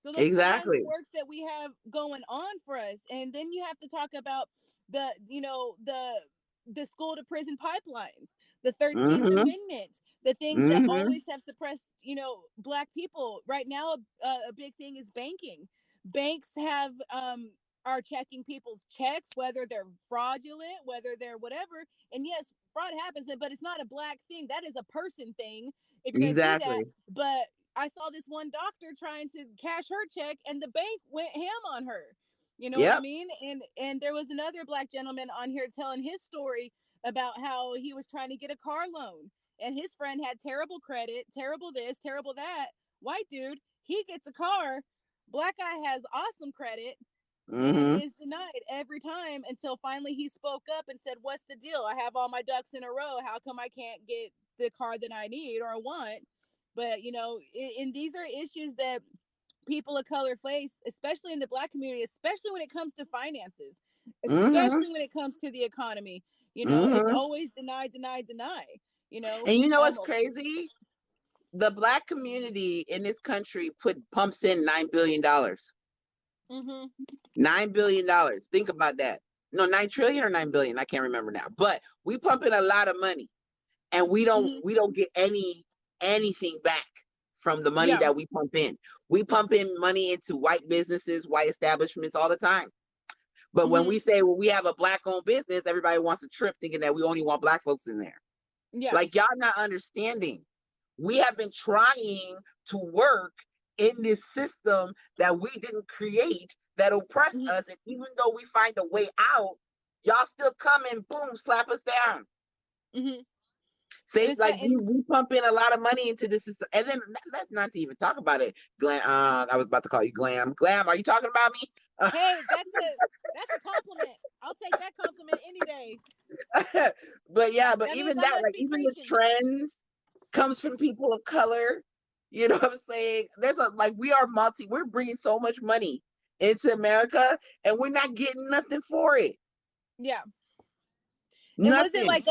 Speaker 2: So those are the kinds of
Speaker 3: Exactly.
Speaker 2: works that we have going on for us. And then you have to talk about the school to prison pipelines, the 13th
Speaker 3: Mm-hmm.
Speaker 2: Amendment, the things that
Speaker 3: Mm-hmm.
Speaker 2: always have suppressed, black people. Right now, a big thing is banking. Banks are checking people's checks, whether they're fraudulent, whether they're whatever. And yes, fraud happens, but it's not a black thing. That is a person thing if you're going to do that.
Speaker 3: Exactly.
Speaker 2: But I saw this one doctor trying to cash her check and the bank went ham on her. You know what I
Speaker 3: Yep.
Speaker 2: mean? And there was another black gentleman on here telling his story about how he was trying to get a car loan and his friend had terrible credit, terrible this, terrible that. White dude, he gets a car. Black guy has awesome credit and
Speaker 3: Mm-hmm.
Speaker 2: is denied every time until finally he spoke up and said, "What's the deal? I have all my ducks in a row. How come I can't get the car that I need or want?" But and these are issues that people of color face, especially in the black community, especially when it comes to finances,
Speaker 3: Mm-hmm.
Speaker 2: especially when it comes to the economy. It's
Speaker 3: Mm-hmm.
Speaker 2: always deny, deny, deny. You know,
Speaker 3: And you know
Speaker 2: um,
Speaker 3: what's crazy? The black community in this country pumps in $9 billion.
Speaker 2: mm-hmm,
Speaker 3: $9 billion. Think about that. No, 9 trillion or 9 billion. I can't remember now. But we pump in a lot of money, and we don't
Speaker 2: mm-hmm,
Speaker 3: we don't get anything back from the money
Speaker 2: yeah,
Speaker 3: that we pump in. We pump in money into white businesses, white establishments all the time. But when
Speaker 2: mm-hmm,
Speaker 3: we say, well, we have a black owned business, everybody wants to trip thinking that we only want black folks in there.
Speaker 2: yeah,
Speaker 3: Like, y'all not understanding. We have been trying to work in this system that we didn't create that oppressed
Speaker 2: mm-hmm,
Speaker 3: us. And even though we find a way out, y'all still come and boom, slap us down.
Speaker 2: mm-hmm. And
Speaker 3: Say,
Speaker 2: it's
Speaker 3: like,
Speaker 2: and
Speaker 3: we pump in a lot of money into this system. And then let's not even talk about it. Glam, I was about to call you Glam. Glam, are you talking about me?
Speaker 2: hey, that's a compliment. I'll take that compliment any day.
Speaker 3: But yeah, but
Speaker 2: That means
Speaker 3: even
Speaker 2: I
Speaker 3: that,
Speaker 2: must
Speaker 3: like,
Speaker 2: be
Speaker 3: even the
Speaker 2: preaching.
Speaker 3: trends comes from people of color. You know what I'm saying? There's we're bringing so much money into America and we're not getting nothing for it.
Speaker 2: Yeah. And was it
Speaker 3: Nothing.
Speaker 2: like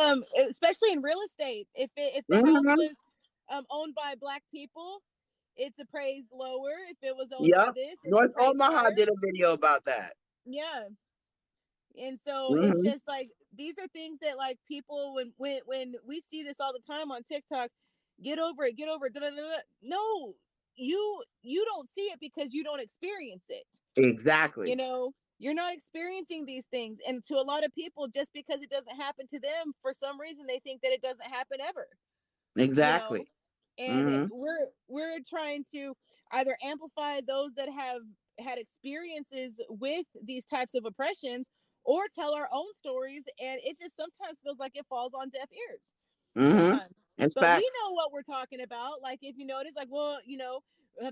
Speaker 2: especially in real estate, if the house
Speaker 3: Mm-hmm.
Speaker 2: was owned by black people, it's appraised lower. If it was owned by
Speaker 3: Yep.
Speaker 2: this, it's
Speaker 3: North
Speaker 2: appraised
Speaker 3: Omaha
Speaker 2: higher.
Speaker 3: did a video about that.
Speaker 2: Yeah. And so it's
Speaker 3: Mm-hmm.
Speaker 2: just like these are things that like people when we see this all the time on TikTok, get over it, get over it. Da, da, da, da. No, you don't see it because you don't experience it.
Speaker 3: Exactly.
Speaker 2: You're not experiencing these things, and to a lot of people, just because it doesn't happen to them, for some reason they think that it doesn't happen ever. you know
Speaker 3: Exactly.
Speaker 2: and
Speaker 3: Mm-hmm.
Speaker 2: we're trying to either amplify those that have had experiences with these types of oppressions or tell our own stories, and it just sometimes feels like it falls on deaf ears
Speaker 3: Mm-hmm.
Speaker 2: sometimes.
Speaker 3: It's
Speaker 2: But we
Speaker 3: facts.
Speaker 2: know what we're talking about. Like, if you notice, like, well,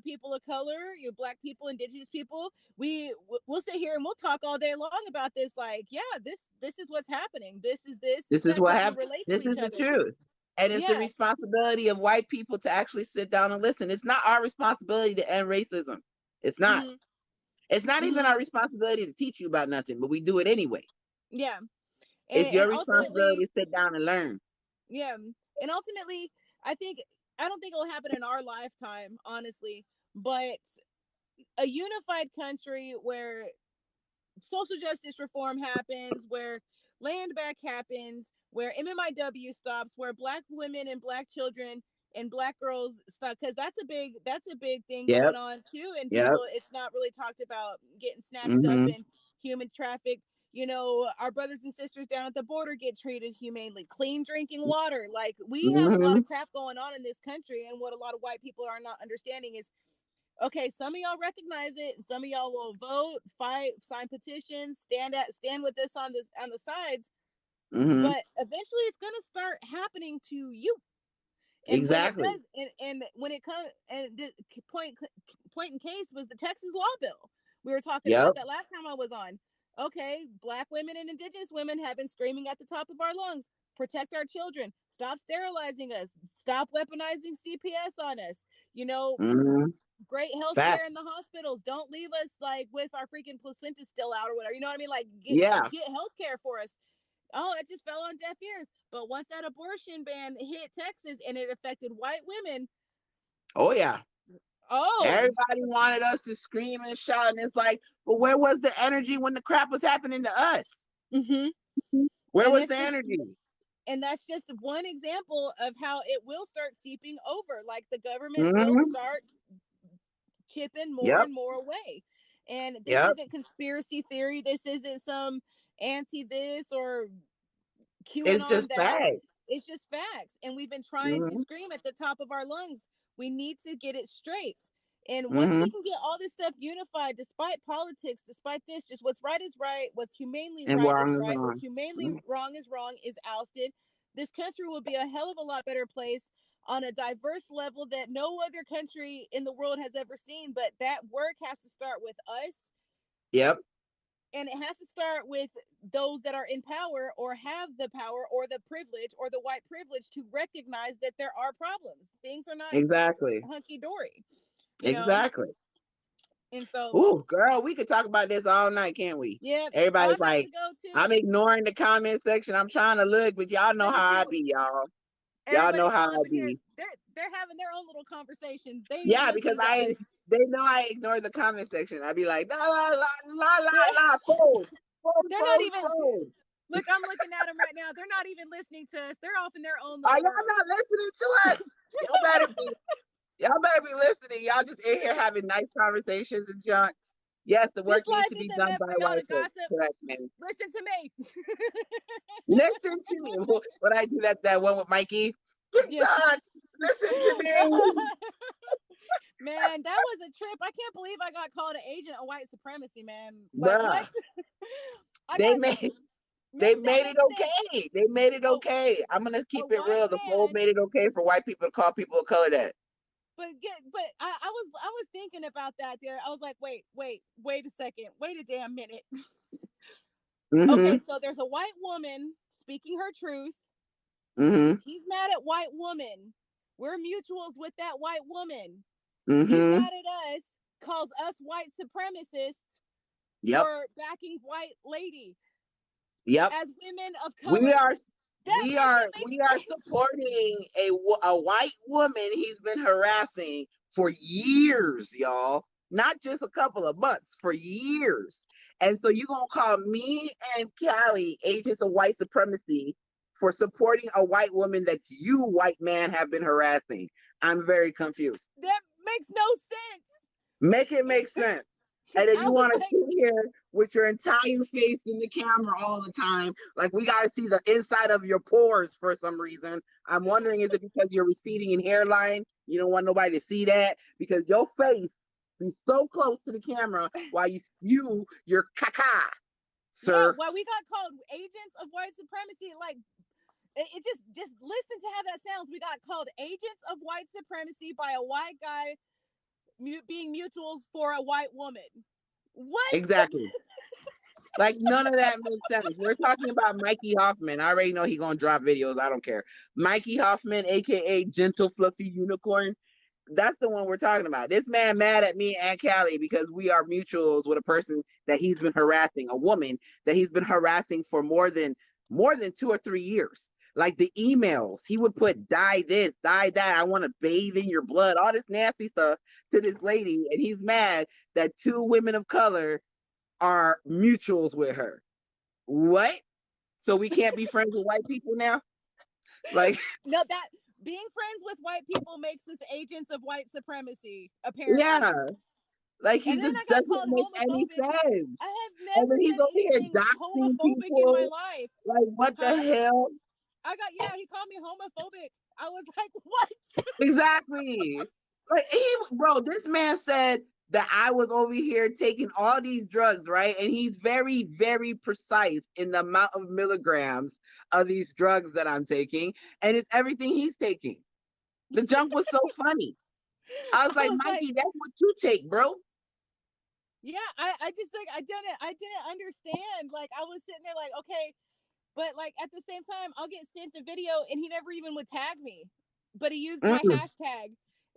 Speaker 2: people of color, black people, indigenous people, we'll sit here and we'll talk all day long about this. Like, yeah, this is what's happening. This is
Speaker 3: This is
Speaker 2: that,
Speaker 3: what
Speaker 2: because we
Speaker 3: happened.
Speaker 2: relate to
Speaker 3: This
Speaker 2: each
Speaker 3: is the
Speaker 2: other.
Speaker 3: truth. And it's the
Speaker 2: Yeah.
Speaker 3: responsibility of white people to actually sit down and listen. It's not our responsibility to end racism. It's not.
Speaker 2: Hmm.
Speaker 3: It's not even
Speaker 2: Hmm.
Speaker 3: our responsibility to teach you about nothing, but we do it anyway.
Speaker 2: Yeah.
Speaker 3: It's
Speaker 2: And
Speaker 3: your responsibility
Speaker 2: ultimately,
Speaker 3: to sit down and learn.
Speaker 2: yeah. And ultimately, I think I don't think it'll happen in our lifetime, honestly, but a unified country where social justice reform happens, where land back happens, where MMIW stops, where Black women and Black children and Black girls stop, because that's a big thing
Speaker 3: Yep.
Speaker 2: going on too, and
Speaker 3: Yep.
Speaker 2: people, it's not really talked about, getting snatched up
Speaker 3: Mm-hmm.
Speaker 2: and human trafficked. You know, our brothers and sisters down at the border get treated humanely. Clean drinking water. Like, we have a lot
Speaker 3: Mm-hmm.
Speaker 2: of crap going on in this country, and what a lot of white people are not understanding is, okay, some of y'all recognize it, some of y'all will vote, fight, sign petitions, stand with us on the sides,
Speaker 3: Mm-hmm.
Speaker 2: but eventually it's going to start happening to you. And when it
Speaker 3: Exactly.
Speaker 2: does, and when it comes, and the point in case was the Texas law bill. We were talking about
Speaker 3: Yep.
Speaker 2: that last time I was on. Okay, Black women and Indigenous women have been screaming at the top of our lungs, protect our children, stop sterilizing us, stop weaponizing CPS on us, you know,
Speaker 3: Mm-hmm.
Speaker 2: great health care in
Speaker 3: Facts.
Speaker 2: the hospitals. Don't leave us like with our freaking placenta still out or whatever. You know what I mean? Like,
Speaker 3: Yeah.
Speaker 2: get health care for us. Oh, it just fell on deaf ears. But once that abortion ban hit Texas and it affected white women,
Speaker 3: Oh yeah.
Speaker 2: oh,
Speaker 3: Everybody wanted us to scream and shout, and it's like, but where was the energy when the crap was happening to us?
Speaker 2: mm-hmm.
Speaker 3: Where
Speaker 2: and
Speaker 3: was
Speaker 2: that's
Speaker 3: the
Speaker 2: just
Speaker 3: energy?
Speaker 2: and that's just one example of how it will start seeping over. Like, the government will
Speaker 3: Mm-hmm.
Speaker 2: start chipping more
Speaker 3: Yep.
Speaker 2: and more away. And this
Speaker 3: Yep.
Speaker 2: isn't conspiracy theory. This isn't some anti this or
Speaker 3: It's
Speaker 2: QAnon
Speaker 3: just
Speaker 2: that.
Speaker 3: facts.
Speaker 2: It's just facts. And we've been trying to
Speaker 3: Mm-hmm.
Speaker 2: scream at the top of our lungs. We need to get it straight. And once we
Speaker 3: Mm-hmm.
Speaker 2: can get all this stuff unified, despite politics, despite this, just what's right is right, what's humanely
Speaker 3: And
Speaker 2: right is
Speaker 3: wrong is
Speaker 2: right, what's
Speaker 3: wrong.
Speaker 2: humanely
Speaker 3: Mm-hmm.
Speaker 2: wrong is ousted. This country will be a hell of a lot better place on a diverse level that no other country in the world has ever seen. But that work has to start with us,
Speaker 3: Yep.
Speaker 2: and it has to start with those that are in power or have the power or the privilege or the white privilege to recognize that there are problems. Things are not
Speaker 3: Exactly.
Speaker 2: hunky dory, you know?
Speaker 3: Exactly.
Speaker 2: And so,
Speaker 3: Ooh, girl, we could talk about this all night, can't we?
Speaker 2: yeah,
Speaker 3: Everybody's
Speaker 2: I'm about to
Speaker 3: like,
Speaker 2: go to,
Speaker 3: I'm ignoring the comment section. I'm trying to look, but y'all know
Speaker 2: let me
Speaker 3: how
Speaker 2: see
Speaker 3: I
Speaker 2: what
Speaker 3: be, y'all. Y'all know
Speaker 2: everybody's
Speaker 3: how
Speaker 2: still up
Speaker 3: I
Speaker 2: in here.
Speaker 3: be.
Speaker 2: They're having their own little conversations. They ain't even
Speaker 3: Yeah, because
Speaker 2: listening to us.
Speaker 3: they know I ignore the comment section. I be like, la la la la la
Speaker 2: They're,
Speaker 3: la, fold, fold,
Speaker 2: they're not
Speaker 3: fold,
Speaker 2: even,
Speaker 3: fold.
Speaker 2: look, I'm looking at them right now. They're not even listening to us. They're off in their own
Speaker 3: Are
Speaker 2: little
Speaker 3: y'all
Speaker 2: world.
Speaker 3: not listening to us? Y'all better be. Y'all better be listening. Y'all just in here having nice conversations and junk. Yes, the
Speaker 2: This
Speaker 3: work needs
Speaker 2: life
Speaker 3: to be
Speaker 2: isn't
Speaker 3: done
Speaker 2: meant
Speaker 3: by
Speaker 2: for y'all
Speaker 3: white
Speaker 2: to
Speaker 3: folks.
Speaker 2: gossip.
Speaker 3: Correct, man.
Speaker 2: Listen to me.
Speaker 3: Listen to me. When I do that one with Mikey,
Speaker 2: Yeah.
Speaker 3: TikTok, listen to me.
Speaker 2: Man, that was a trip. I can't believe I got called an agent of white supremacy, man. Like, what?
Speaker 3: Bruh,
Speaker 2: I
Speaker 3: they
Speaker 2: got,
Speaker 3: made they
Speaker 2: make that
Speaker 3: made it
Speaker 2: make sense.
Speaker 3: okay. They made it
Speaker 2: A,
Speaker 3: okay. I'm gonna
Speaker 2: a
Speaker 3: keep it
Speaker 2: white
Speaker 3: real. The fold
Speaker 2: man,
Speaker 3: made it okay for white people to call people of color that.
Speaker 2: but I was thinking about that there. I was like, wait a second. Wait a damn minute. Okay,
Speaker 3: Mm-hmm.
Speaker 2: so there's a white woman speaking her truth.
Speaker 3: Mm-hmm.
Speaker 2: He's mad at white woman. We're mutuals with that white woman. He's
Speaker 3: Mm-hmm.
Speaker 2: mad at us, calls us white supremacists
Speaker 3: Yep.
Speaker 2: for backing white lady
Speaker 3: Yep.
Speaker 2: as women of
Speaker 3: We
Speaker 2: color.
Speaker 3: are
Speaker 2: That make it make
Speaker 3: we are
Speaker 2: sense.
Speaker 3: supporting a white woman he's been harassing for years, y'all. Not just a couple of months, for years. And so you're gonna call me and Callie agents of white supremacy for supporting a white woman that you, white man, have been harassing. I'm very confused.
Speaker 2: That makes no sense.
Speaker 3: Make it make sense. And then
Speaker 2: I
Speaker 3: you
Speaker 2: was
Speaker 3: want to
Speaker 2: like,
Speaker 3: sit here with your entire face in the camera all the time. Like, we got to see the inside of your pores for some reason. I'm wondering, is it because you're receding in hairline? You don't want nobody to see that? Because your face be so close to the camera while you spew your caca,
Speaker 2: yeah,
Speaker 3: sir.
Speaker 2: well, we got called agents of white supremacy. Like, it just listen to how that sounds. We got called agents of white supremacy by a white guy being mutuals for a white woman. What?
Speaker 3: Exactly. Like, none of that makes sense. We're talking about Mikey Hoffman. I already know he's gonna drop videos. I don't care. Mikey Hoffman, aka Gentle Fluffy Unicorn. That's the one we're talking about. This man mad at me and Aunt.Calei because we are mutuals with a person that he's been harassing, a woman that he's been harassing for more than 2 or 3 years. Like, the emails, he would put die this, die that, I want to bathe in your blood, all this nasty stuff to this lady, and he's mad that two women of color are mutuals with her. What? So we can't be friends with white people now? Like,
Speaker 2: No, that being friends with white people makes us agents of white supremacy, apparently.
Speaker 3: yeah, like he
Speaker 2: And then
Speaker 3: just
Speaker 2: I got
Speaker 3: doesn't
Speaker 2: called
Speaker 3: make any
Speaker 2: homophobic. I
Speaker 3: sense.
Speaker 2: have
Speaker 3: And
Speaker 2: never
Speaker 3: then he's
Speaker 2: said
Speaker 3: over here
Speaker 2: anything
Speaker 3: doxing
Speaker 2: homophobic in my
Speaker 3: people.
Speaker 2: life.
Speaker 3: Like, what the
Speaker 2: Huh?
Speaker 3: hell?
Speaker 2: Yeah, he called me homophobic. I was like, what?
Speaker 3: Exactly. Like bro, this man said that I was over here taking all these drugs, right? And he's very, very precise in the amount of milligrams of these drugs that I'm taking, and it's everything he's taking. The junk was so funny. I was
Speaker 2: I
Speaker 3: like,
Speaker 2: was like,
Speaker 3: Mikey, that's what you take, bro.
Speaker 2: yeah, I just like I didn't understand. Like I was sitting there like, okay, but like at the same time, I'll get sent a video and he never even would tag me, but he used my
Speaker 3: Mm,
Speaker 2: hashtag.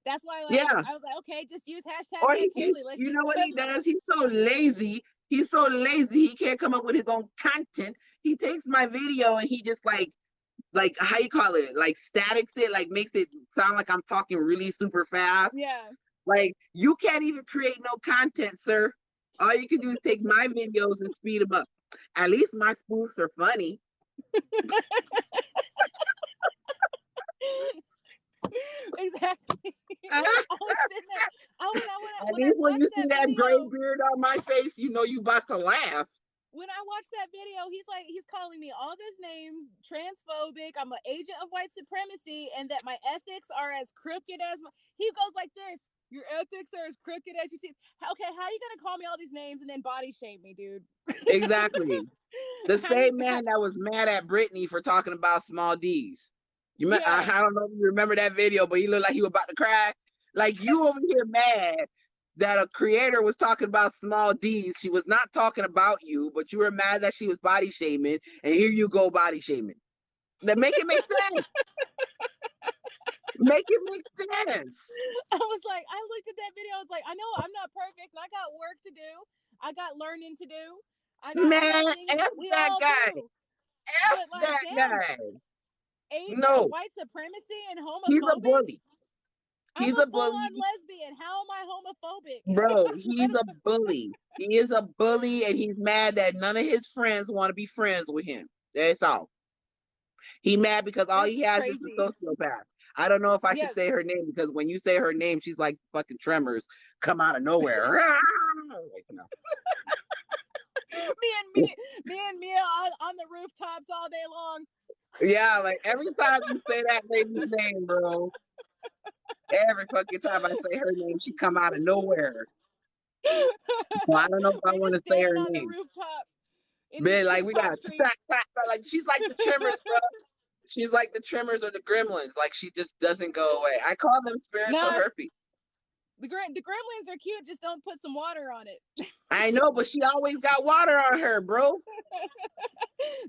Speaker 2: That's why like
Speaker 3: yeah.
Speaker 2: I was like, okay, just use hashtag
Speaker 3: Or
Speaker 2: Aunt.Calei. Let's
Speaker 3: you
Speaker 2: just
Speaker 3: know what
Speaker 2: put
Speaker 3: he does? He's so lazy. He's so lazy. He can't come up with his own content. He takes my video and he just like how you call it, like statics it, like makes it sound like I'm talking really super fast.
Speaker 2: yeah.
Speaker 3: Like you can't even create no content, sir. All you can do is take my videos and speed them up. At least my spoofs are funny.
Speaker 2: Exactly.
Speaker 3: At
Speaker 2: I was sitting there. When I
Speaker 3: least when you
Speaker 2: watched
Speaker 3: see
Speaker 2: that
Speaker 3: that gray
Speaker 2: video,
Speaker 3: beard on my face, you know you about to laugh.
Speaker 2: when I watched that video, he's calling me all these names, transphobic. I'm an agent of white supremacy, and that my ethics are as crooked as my. He goes like this: "Your ethics are as crooked as your teeth." Okay, how are you gonna call me all these names and then body shame me, dude?
Speaker 3: Exactly. The
Speaker 2: how you?
Speaker 3: same man that was mad at Britney for talking about small D's.
Speaker 2: Yeah,
Speaker 3: I don't know if you remember that video, but he looked like he was about to cry. Like you over here mad that a creator was talking about small D's. She was not talking about you, but you were mad that she was body shaming, and here you go body shaming. That make it make sense. Make it make sense.
Speaker 2: I was like, I looked at that video. I was like, I know I'm not perfect, and I got work to do. I got learning to do. I got
Speaker 3: Man,
Speaker 2: things
Speaker 3: F
Speaker 2: we
Speaker 3: that
Speaker 2: all
Speaker 3: guy.
Speaker 2: do.
Speaker 3: F
Speaker 2: But like,
Speaker 3: that
Speaker 2: damn,
Speaker 3: guy.
Speaker 2: agent of
Speaker 3: No,
Speaker 2: white supremacy and
Speaker 3: he's a
Speaker 2: homophobic.
Speaker 3: bully.
Speaker 2: I'm
Speaker 3: He's
Speaker 2: a
Speaker 3: a
Speaker 2: full on
Speaker 3: bully.
Speaker 2: lesbian. How am I homophobic?
Speaker 3: Bro, he's a bully. He is a bully, and he's mad that none of his friends want to be friends with him. That's all. He mad because all
Speaker 2: That's
Speaker 3: he
Speaker 2: just
Speaker 3: has is a
Speaker 2: crazy.
Speaker 3: sociopath. I don't know if I should
Speaker 2: Yeah,
Speaker 3: say her name because when you say her name, she's like fucking tremors come out of nowhere. Like, no.
Speaker 2: me and Mia on the rooftops all day long.
Speaker 3: Yeah, like every time you say that lady's name, bro, every fucking time I say her name, she come out of nowhere. So I don't know if I
Speaker 2: We're
Speaker 3: want
Speaker 2: just
Speaker 3: to say
Speaker 2: standing
Speaker 3: her
Speaker 2: on the
Speaker 3: name.
Speaker 2: rooftops in these
Speaker 3: Man, like we
Speaker 2: treetop
Speaker 3: got
Speaker 2: streets.
Speaker 3: like she's like the Tremors, bro. She's like the Tremors or the Gremlins. Like she just doesn't go away. I call them spiritual
Speaker 2: Nah,
Speaker 3: herpes.
Speaker 2: the gremlins are cute. Just don't put some water on it.
Speaker 3: I know, but she always got water on her, bro.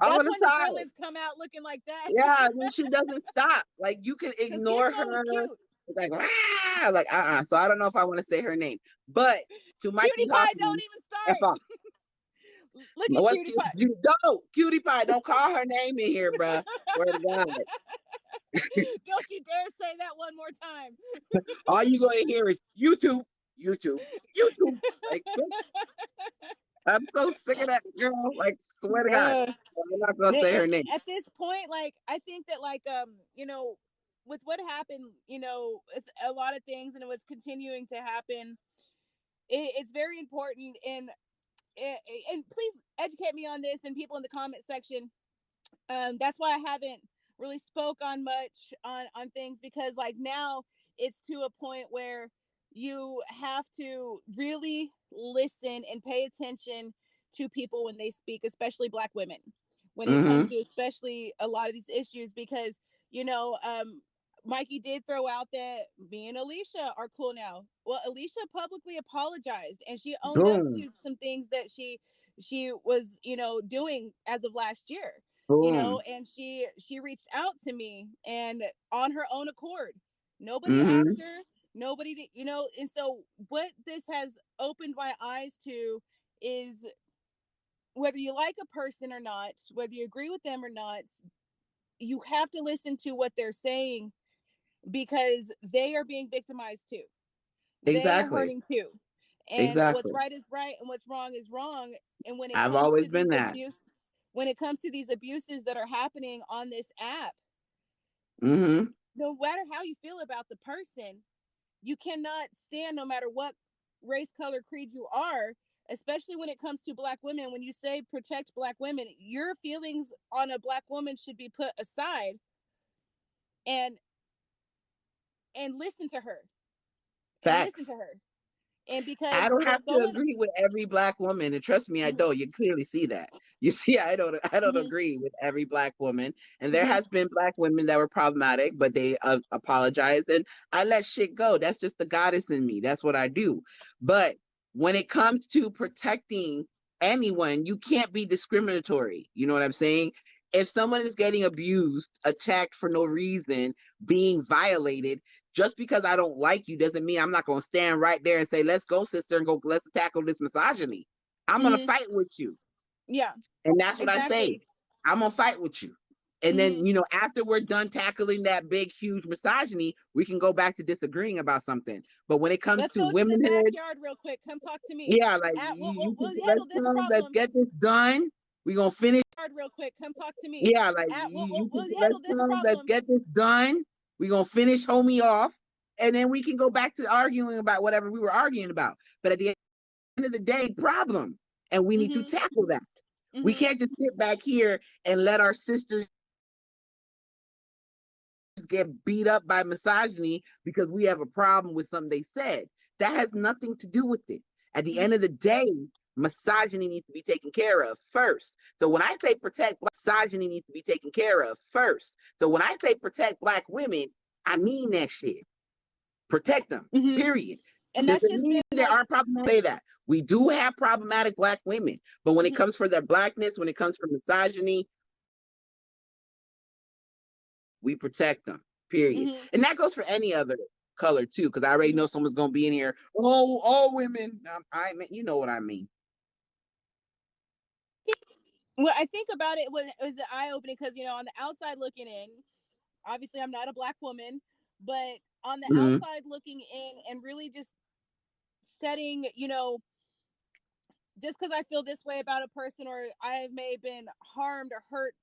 Speaker 3: All
Speaker 2: That's
Speaker 3: the
Speaker 2: when the
Speaker 3: time.
Speaker 2: gremlins come out looking like that.
Speaker 3: Yeah, then she doesn't stop. Like you can
Speaker 2: Because
Speaker 3: ignore
Speaker 2: Gizmo was
Speaker 3: her.
Speaker 2: cute.
Speaker 3: It's like like So I don't know if I want to say her name. But to
Speaker 2: Cutie
Speaker 3: Mikey
Speaker 2: Pie, don't
Speaker 3: Hoffman,
Speaker 2: even
Speaker 3: F
Speaker 2: start.
Speaker 3: off.
Speaker 2: Look at
Speaker 3: What's
Speaker 2: Cutie
Speaker 3: cute?
Speaker 2: Pie.
Speaker 3: You don't, cutie pie. Don't call her name in here, bro. Swear to God.
Speaker 2: Don't you dare say that one more time.
Speaker 3: All you gonna hear is YouTube, YouTube, YouTube. Like, bitch, I'm so sick of that girl. Like, swear to God,
Speaker 2: Uh,
Speaker 3: I'm not gonna say her name.
Speaker 2: at this point, like I think that like with what happened, with a lot of things, and it was continuing to happen. It's very important, and please educate me on this, and people in the comment section. That's why I haven't really spoke on much on things, because like now it's to a point where you have to really listen and pay attention to people when they speak, especially Black women, when it comes
Speaker 3: Mm-hmm.
Speaker 2: to especially a lot of these issues, because you know Mikey did throw out that me and Alicia are cool now. Well, Alicia publicly apologized, and she owned up
Speaker 3: Boom,
Speaker 2: to some things that she was doing as of last year,
Speaker 3: boom.
Speaker 2: and she reached out to me, and on her own accord. Nobody asked
Speaker 3: Mm-hmm.
Speaker 2: her. Nobody did, and so what this has opened my eyes to is, whether you like a person or not, whether you agree with them or not, you have to listen to what they're saying, because they are being victimized too. They are
Speaker 3: Exactly.
Speaker 2: hurting too. And what's
Speaker 3: Exactly.
Speaker 2: right is right and what's wrong is wrong. And when it
Speaker 3: I've
Speaker 2: comes
Speaker 3: always
Speaker 2: to
Speaker 3: been
Speaker 2: these
Speaker 3: that.
Speaker 2: abuses that are happening on this app,
Speaker 3: Mm-hmm.
Speaker 2: no matter how you feel about the person, you cannot stand, no matter what race, color, creed you are, especially when it comes to black women. When you say protect black women, your feelings on a black woman should be put aside, and listen to her, and listen
Speaker 3: Facts.
Speaker 2: to her. And because
Speaker 3: I don't
Speaker 2: what's
Speaker 3: have to
Speaker 2: going
Speaker 3: agree with every black woman, and trust me, I
Speaker 2: mm-hmm,
Speaker 3: don't. You clearly see that. You see, I don't
Speaker 2: mm-hmm,
Speaker 3: agree with every black woman, and there
Speaker 2: mm-hmm,
Speaker 3: has been black women that were problematic, but they apologized, and I let shit go. That's just the goddess in me. That's what I do. But when it comes to protecting anyone, you can't be discriminatory. You know what I'm saying? If someone is getting abused, attacked for no reason, being violated, just because I don't like you doesn't mean I'm not going to stand right there and say, let's go, sister, and go, let's tackle this misogyny. I'm going to
Speaker 2: mm-hmm.
Speaker 3: fight with you.
Speaker 2: Yeah,
Speaker 3: And that's what I say.
Speaker 2: exactly.
Speaker 3: I'm going to fight with you. And
Speaker 2: Mm-hmm.
Speaker 3: then, after we're done tackling that big, huge misogyny, we can go back to disagreeing about something. But when it comes
Speaker 2: Let's
Speaker 3: to
Speaker 2: go to the
Speaker 3: womanhood,
Speaker 2: backyard real quick. Come talk to me.
Speaker 3: yeah, like
Speaker 2: We'll,
Speaker 3: you can,
Speaker 2: we'll
Speaker 3: let's
Speaker 2: handle this
Speaker 3: go, let's
Speaker 2: problem.
Speaker 3: get this done. We're going to finish.
Speaker 2: Real quick. Come talk to me.
Speaker 3: Yeah, like you can,
Speaker 2: We'll
Speaker 3: let's
Speaker 2: handle this
Speaker 3: go, let's
Speaker 2: problem.
Speaker 3: get this done. We're going to finish homie off. And then we can go back to arguing about whatever we were arguing about. But at the end of the day, problem. And we need to
Speaker 2: Mm-hmm.
Speaker 3: tackle that. We
Speaker 2: Mm-hmm.
Speaker 3: can't just sit back here and let our sisters get beat up by misogyny because we have a problem with something they said. That has nothing to do with it. At the end
Speaker 2: Mm-hmm.
Speaker 3: of the day, misogyny needs to be taken care of first. So when I say protect, misogyny needs to be taken care of first. So when I say protect black women, I mean that shit. Protect them,
Speaker 2: Mm-hmm.
Speaker 3: period.
Speaker 2: And
Speaker 3: Does
Speaker 2: that's
Speaker 3: it
Speaker 2: just
Speaker 3: mean
Speaker 2: been
Speaker 3: there
Speaker 2: like,
Speaker 3: aren't problematic? Say that. We do have problematic black women, but when it
Speaker 2: mm-hmm,
Speaker 3: comes for their blackness, when it comes for misogyny, we protect them, period.
Speaker 2: mm-hmm.
Speaker 3: And that goes for any other color too, because I already
Speaker 2: Mm-hmm.
Speaker 3: know someone's gonna be in here. Oh, all women. I mean, you know what I mean.
Speaker 2: Well, I think about it was eye opening because on the outside looking in, obviously I'm not a black woman, but on the
Speaker 3: Mm-hmm.
Speaker 2: outside looking in and really just setting, just because I feel this way about a person, or I may have been harmed or hurt,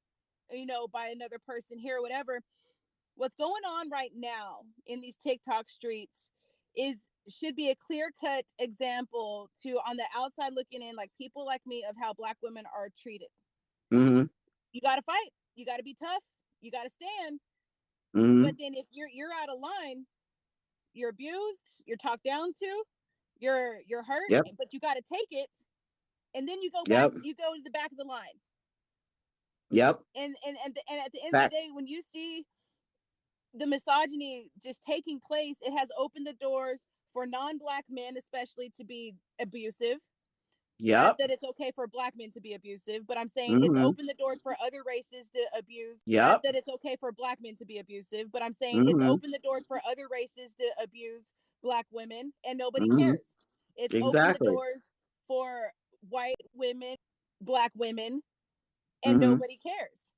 Speaker 2: by another person here or whatever. What's going on right now in these TikTok streets is should be a clear cut example to on the outside looking in, like people like me, of how black women are treated.
Speaker 3: Mm-hmm.
Speaker 2: You got to fight. You got to be tough. You got to stand.
Speaker 3: Mm-hmm.
Speaker 2: But then if you're out of line, you're abused, you're talked down to, you're hurt,
Speaker 3: Yep.
Speaker 2: but you got to take it. And then you go back.
Speaker 3: Yep.
Speaker 2: You go to the back of the line.
Speaker 3: Yep.
Speaker 2: And at the end of the day,
Speaker 3: Facts.
Speaker 2: when you see the misogyny just taking place, it has opened the doors for non-black men, especially, to be abusive. Not
Speaker 3: Yep.
Speaker 2: that it's okay for black men to be abusive, but I'm saying it's
Speaker 3: Mm-hmm.
Speaker 2: opened the doors for other races to abuse. Not
Speaker 3: Yep.
Speaker 2: that it's okay for black men to be abusive, but I'm saying it's
Speaker 3: Mm-hmm.
Speaker 2: opened the doors for other races to abuse black women, and nobody
Speaker 3: Mm-hmm.
Speaker 2: cares. It's opened the
Speaker 3: Exactly.
Speaker 2: doors for white women, black women, and
Speaker 3: Mm-hmm.
Speaker 2: nobody cares.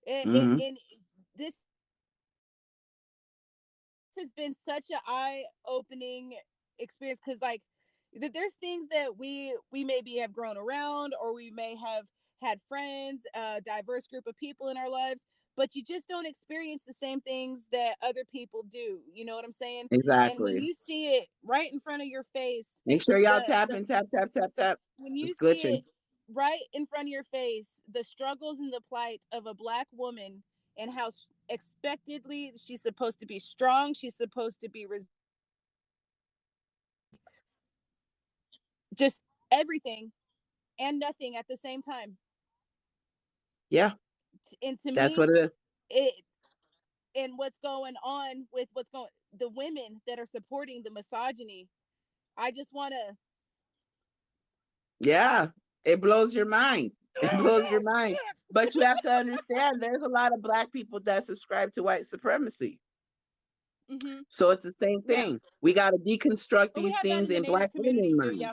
Speaker 3: Mm-hmm.
Speaker 2: And this has been such an eye-opening experience because, like, there's things that we maybe have grown around, or we may have had friends, a diverse group of people in our lives, but you just don't experience the same things that other people do. You know what I'm saying? And when
Speaker 3: Exactly.
Speaker 2: you see it right in front of your face,
Speaker 3: Make sure y'all
Speaker 2: the
Speaker 3: tapping, tap, tap, tap, tap.
Speaker 2: when you
Speaker 3: It's
Speaker 2: see it
Speaker 3: glitching.
Speaker 2: right in front of your face, the struggles and the plight of a black woman, and how expectedly she's supposed to be strong, she's supposed to be just everything and nothing at the same time.
Speaker 3: Yeah,
Speaker 2: And to
Speaker 3: that's
Speaker 2: me,
Speaker 3: what it is.
Speaker 2: it and what's going on with the women that are supporting the misogyny, I just want to
Speaker 3: Yeah, it blows your mind. It blows your mind. But you have to understand there's a lot of black people that subscribe to white supremacy.
Speaker 2: mm-hmm,
Speaker 3: So it's the same
Speaker 2: yeah,
Speaker 3: thing. We got to deconstruct
Speaker 2: but we
Speaker 3: these
Speaker 2: have that
Speaker 3: things
Speaker 2: in the
Speaker 3: in
Speaker 2: native
Speaker 3: black
Speaker 2: community
Speaker 3: women
Speaker 2: too.
Speaker 3: mind.
Speaker 2: Yeah,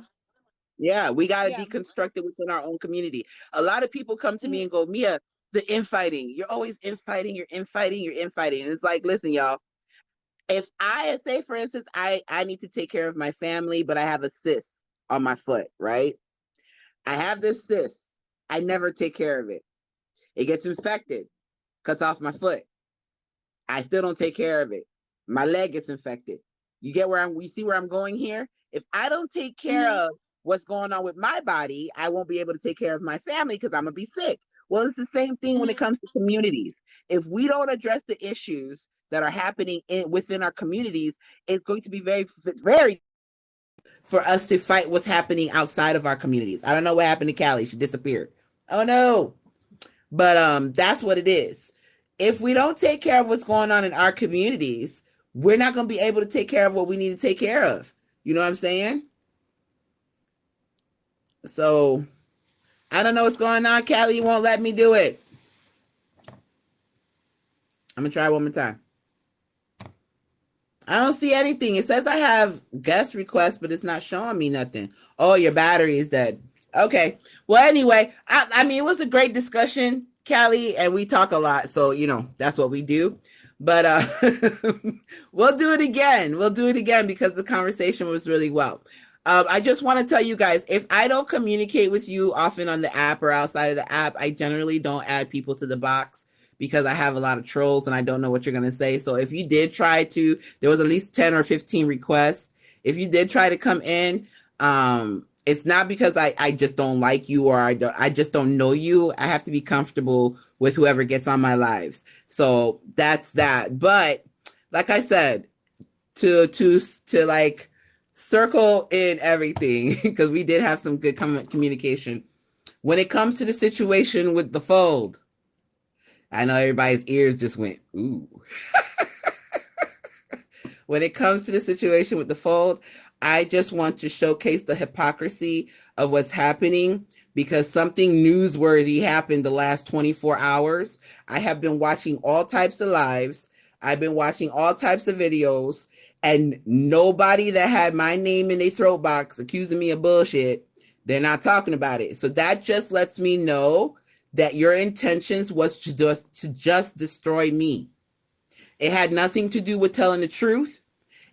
Speaker 3: Yeah, we got to
Speaker 2: yeah,
Speaker 3: deconstruct it within our own community. A lot of people come to me
Speaker 2: mm-hmm,
Speaker 3: and go, Mia, the infighting. You're always infighting. You're infighting. You're infighting. And it's like, listen, y'all. If I say, for instance, I need to take care of my family, but I have a sis. on my foot, right? I have this cyst. I never take care of it. It gets infected, cuts off my foot. I still don't take care of it. My leg gets infected. You get where you see where I'm going here? If I don't take care of what's going on with my body, I won't be able to take care of my family because I'm gonna be sick. Well, it's the same thing when it comes to communities. If we don't address the issues that are happening within our communities, it's going to be very
Speaker 1: for us to fight what's happening outside of our communities. I don't know what happened to Callie. She disappeared. Oh no. But that's what it is. If we don't take care of what's going on in our communities, we're not going to be able to take care of what we need to take care of. You know what I'm saying? So I don't know what's going on, Callie. You won't let me do it. I'm going to try one more time. I don't see anything. It says I have guest requests, but it's not showing me nothing. Oh, your battery is dead. Okay. Well, anyway, I mean, it was a great discussion, Callie, and we talk a lot. So, that's what we do. But we'll do it again. We'll do it again because the conversation was really well. I just want to tell you guys, if I don't communicate with you often on the app or outside of the app, I generally don't add people to the box because I have a lot of trolls and I don't know what you're going to say. So if you did try to, there was at least 10 or 15 requests. If you did try to come in, it's not because I just don't like you or I just don't know you. I have to be comfortable with whoever gets on my lives. So that's that. But like I said, to like circle in everything, because we did have some good communication. When it comes to the situation with the fold, I know everybody's ears just went, ooh. When it comes to the situation with the fold, I just want to showcase the hypocrisy of what's happening because something newsworthy happened the last 24 hours. I have been watching all types of lives. I've been watching all types of videos, and nobody that had my name in their throat box accusing me of bullshit, they're not talking about it. So that just lets me know that your intentions was to just destroy me. It had nothing to do with telling the truth.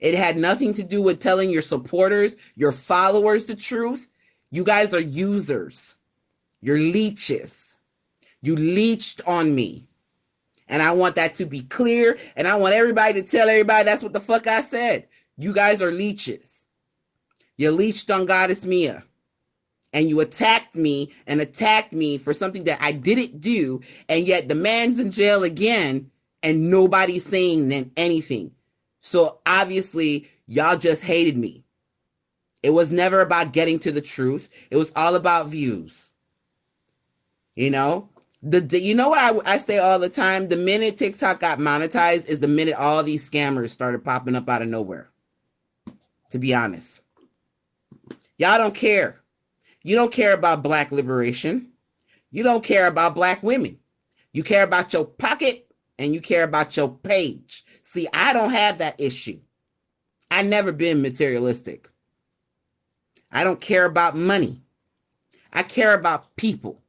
Speaker 1: It had nothing to do with telling your supporters, your followers the truth. You guys are users. You're leeches. You leeched on me. And I want that to be clear. And I want everybody to tell everybody that's what the fuck I said. You guys are leeches. You leeched on Goddess Mia. And you attacked me for something that I didn't do. And yet the man's in jail again and nobody's saying anything. So obviously y'all just hated me. It was never about getting to the truth. It was all about views. You know what I say all the time? The minute TikTok got monetized is the minute all these scammers started popping up out of nowhere. To be honest. Y'all don't care. You don't care about Black liberation. You don't care about Black women. You care about your pocket and you care about your page. See, I don't have that issue. I never been materialistic. I don't care about money. I care about people,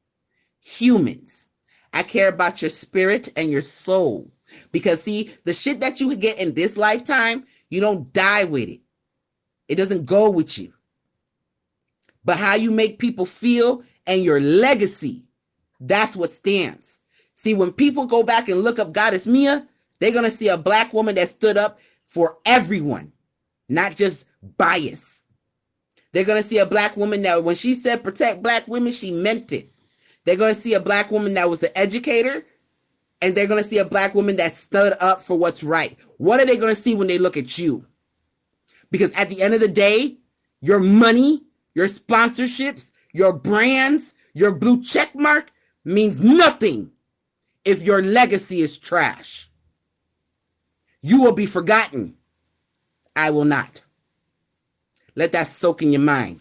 Speaker 1: humans. I care about your spirit and your soul. Because see, the shit that you get in this lifetime, you don't die with it. It doesn't go with you. But how you make people feel and your legacy, that's what stands. See, when people go back and look up Goddess Mia, they're going to see a Black woman that stood up for everyone, not just bias. They're going to see a Black woman that when she said protect Black women, she meant it. They're going to see a Black woman that was an educator, and they're going to see a Black woman that stood up for what's right. What are they going to see when they look at you? Because at the end of the day, your money, your sponsorships, your brands, your blue check mark means nothing if your legacy is trash. You will be forgotten. I will not. Let that soak in your mind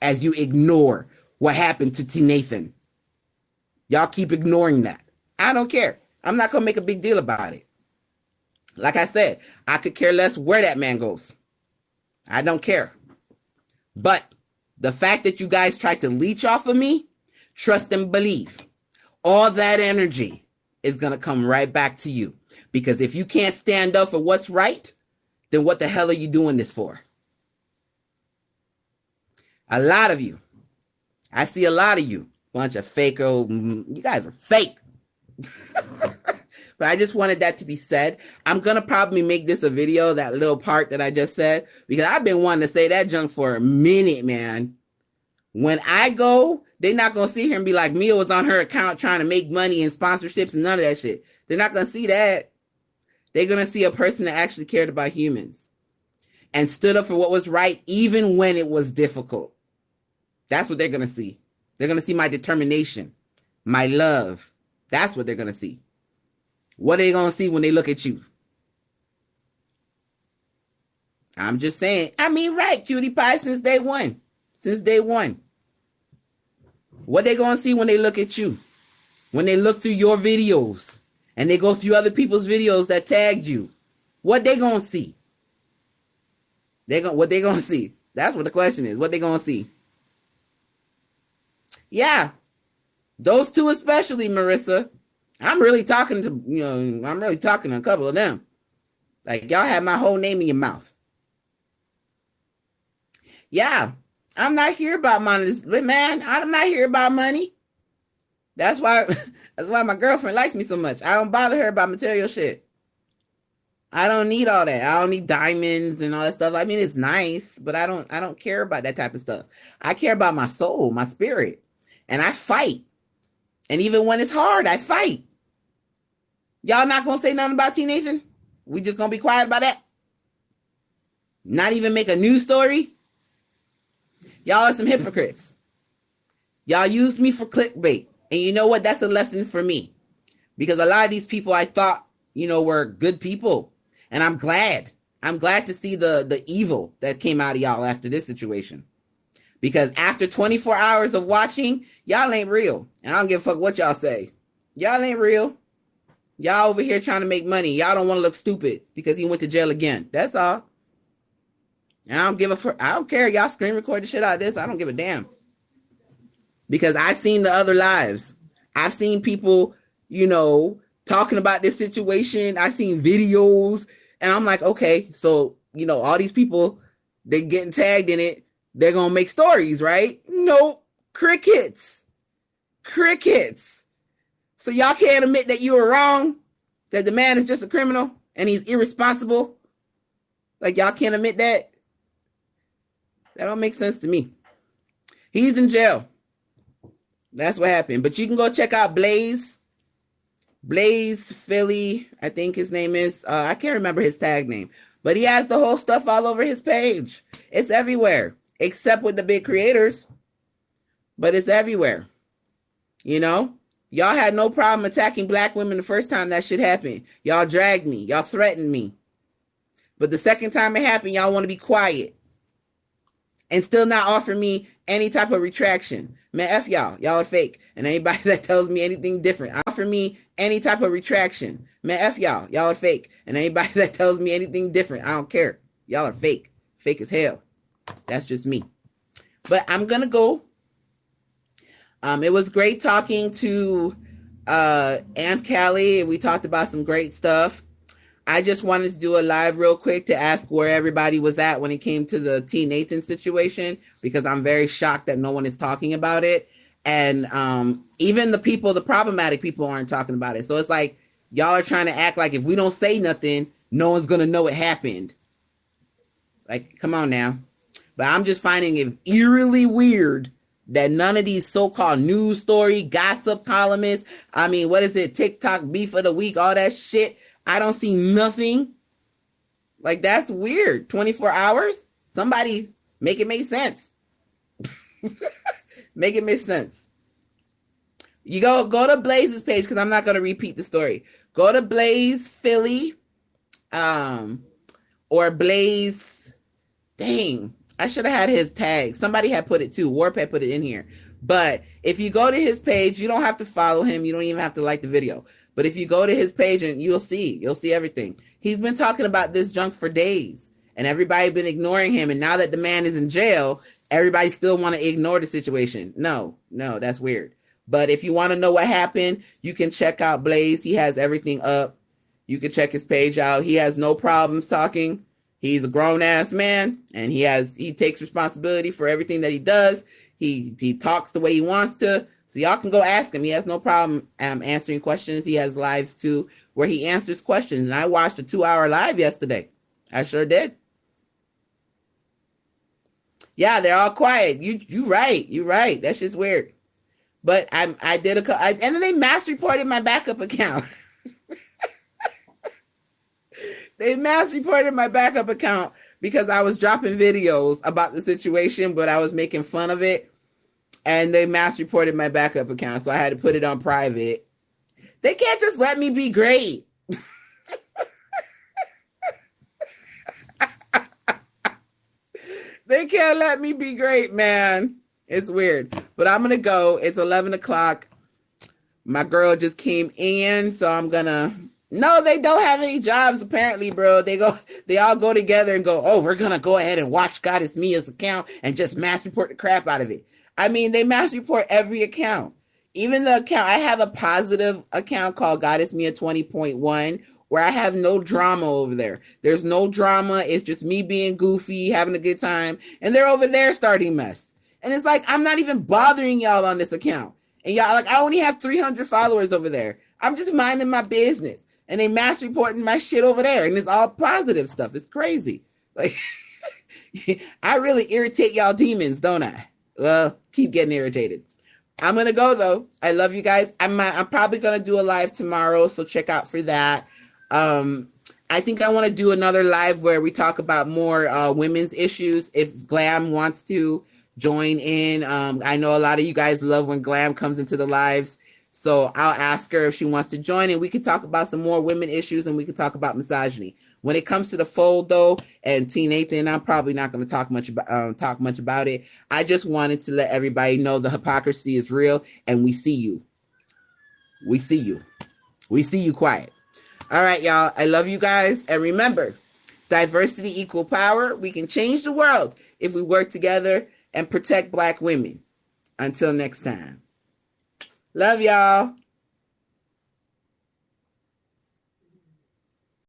Speaker 1: as you ignore what happened to Tnathan. Y'all keep ignoring that. I don't care. I'm not going to make a big deal about it. Like I said, I could care less where that man goes. I don't care. But the fact that you guys tried to leech off of me, trust and believe, all that energy is going to come right back to you. Because if you can't stand up for what's right, then what the hell are you doing this for? A lot of you. I see a lot of you. Bunch of fake old, you guys are fake. But I just wanted that to be said. I'm going to probably make this a video, that little part that I just said, because I've been wanting to say that junk for a minute, man. When I go, they're not going to see her and be like, Mia was on her account trying to make money and sponsorships and none of that shit. They're not going to see that. They're going to see a person that actually cared about humans and stood up for what was right, even when it was difficult. That's what they're going to see. They're going to see my determination, my love. That's what they're going to see. What are they going to see when they look at you? I'm just saying. I mean, right, cutie pie, since day one. Since day one. What they going to see when they look at you? When they look through your videos and they go through other people's videos that tagged you. What they going to see? What they going to see? That's what the question is. What they going to see? Yeah. Those two especially, Marissa. I'm really talking to, I'm really talking to a couple of them. Like, y'all have my whole name in your mouth. Yeah. I'm not here about money, man. I'm not here about money. That's why my girlfriend likes me so much. I don't bother her about material shit. I don't need all that. I don't need diamonds and all that stuff. I mean, it's nice, but I don't care about that type of stuff. I care about my soul, my spirit. And I fight. And even when it's hard, I fight. Y'all not going to say nothing about Tnathan? We just going to be quiet about that? Not even make a news story? Y'all are some hypocrites. Y'all used me for clickbait. And you know what? That's a lesson for me. Because a lot of these people I thought, were good people. And I'm glad. I'm glad to see the evil that came out of y'all after this situation. Because after 24 hours of watching, y'all ain't real. And I don't give a fuck what y'all say. Y'all ain't real. Y'all over here trying to make money. Y'all don't want to look stupid because he went to jail again. That's all. And I don't care. Y'all screen record the shit out of this. I don't give a damn. Because I've seen the other lives. I've seen people, talking about this situation. I've seen videos. And I'm like, okay, so, all these people, they getting tagged in it. They're going to make stories, right? Nope. Crickets. So y'all can't admit that you were wrong? That the man is just a criminal and he's irresponsible? Like, y'all can't admit that? That don't make sense to me. He's in jail. That's what happened. But you can go check out Blaze Philly, I think his name is. I can't remember his tag name. But he has the whole stuff all over his page. It's everywhere. Except with the big creators. But it's everywhere. Y'all had no problem attacking black women the first time that shit happened. Y'all dragged me. Y'all threatened me. But the second time it happened, y'all want to be quiet. And still not offer me any type of retraction. Man, F y'all. Y'all are fake. And anybody that tells me anything different, offer me any type of retraction. Man, F y'all. Y'all are fake. And anybody that tells me anything different, I don't care. Y'all are fake. Fake as hell. That's just me. But I'm going to go. It was great talking to Aunt.Calei. We talked about some great stuff. I just wanted to do a live real quick to ask where everybody was at when it came to the Tnathan situation, because I'm very shocked that no one is talking about it. And even the problematic people aren't talking about it. So it's like y'all are trying to act like if we don't say nothing, no one's going to know it happened. Like, come on now. But I'm just finding it eerily weird that none of these so-called news story, gossip columnists, what is it, TikTok beef of the week, all that shit, I don't see nothing. Like, that's weird. 24 hours? Somebody make it make sense. Make it make sense. You go to Blaze's page, because I'm not going to repeat the story. Go to Blaze Philly, or Blaze, dang, I should have had his tag. Somebody had put it too. Warp had put it in here. But if you go to his page, you don't have to follow him. You don't even have to like the video. But if you go to his page, and you'll see everything. He's been talking about this junk for days, and everybody been ignoring him. And now that the man is in jail, everybody still want to ignore the situation. No, that's weird. But if you want to know what happened, you can check out Blaze. He has everything up. You can check his page out. He has no problems talking. He's a grown ass man, and he takes responsibility for everything that he does. He talks the way he wants to. So y'all can go ask him. He has no problem answering questions. He has lives too where he answers questions. And I watched a 2-hour live yesterday. I sure did. Yeah, they're all quiet. You right. You right. That's just weird. But I did and then they mass reported my backup account. They mass reported my backup account because I was dropping videos about the situation, but I was making fun of it. And they mass reported my backup account, so I had to put it on private. They can't just let me be great. They can't let me be great, man. It's weird. But I'm going to go. It's 11 o'clock. My girl just came in, so I'm going to... No, they don't have any jobs, apparently, bro. They all go together and go, oh, we're going to go ahead and watch Goddess Mia's account and just mass report the crap out of it. I mean, they mass report every account. Even the account, I have a positive account called Goddess Mia 20.1 where I have no drama over there. There's no drama. It's just me being goofy, having a good time. And they're over there starting mess. And it's like, I'm not even bothering y'all on this account. And y'all, like, I only have 300 followers over there. I'm just minding my business. And they mass reporting my shit over there. And it's all positive stuff. It's crazy. Like, I really irritate y'all demons, don't I? Well, keep getting irritated. I'm going to go, though. I love you guys. I'm probably going to do a live tomorrow, so check out for that. I think I want to do another live where we talk about more women's issues. If Glam wants to join in. I know a lot of you guys love when Glam comes into the lives. So I'll ask her if she wants to join, and we can talk about some more women issues, and we can talk about misogyny. When it comes to the fold, though, and Tnathan, I'm probably not going to talk much about it. I just wanted to let everybody know the hypocrisy is real, and we see you. We see you. We see you quiet. All right, y'all. I love you guys. And remember, diversity equal power. We can change the world if we work together and protect Black women. Until next time. Love y'all.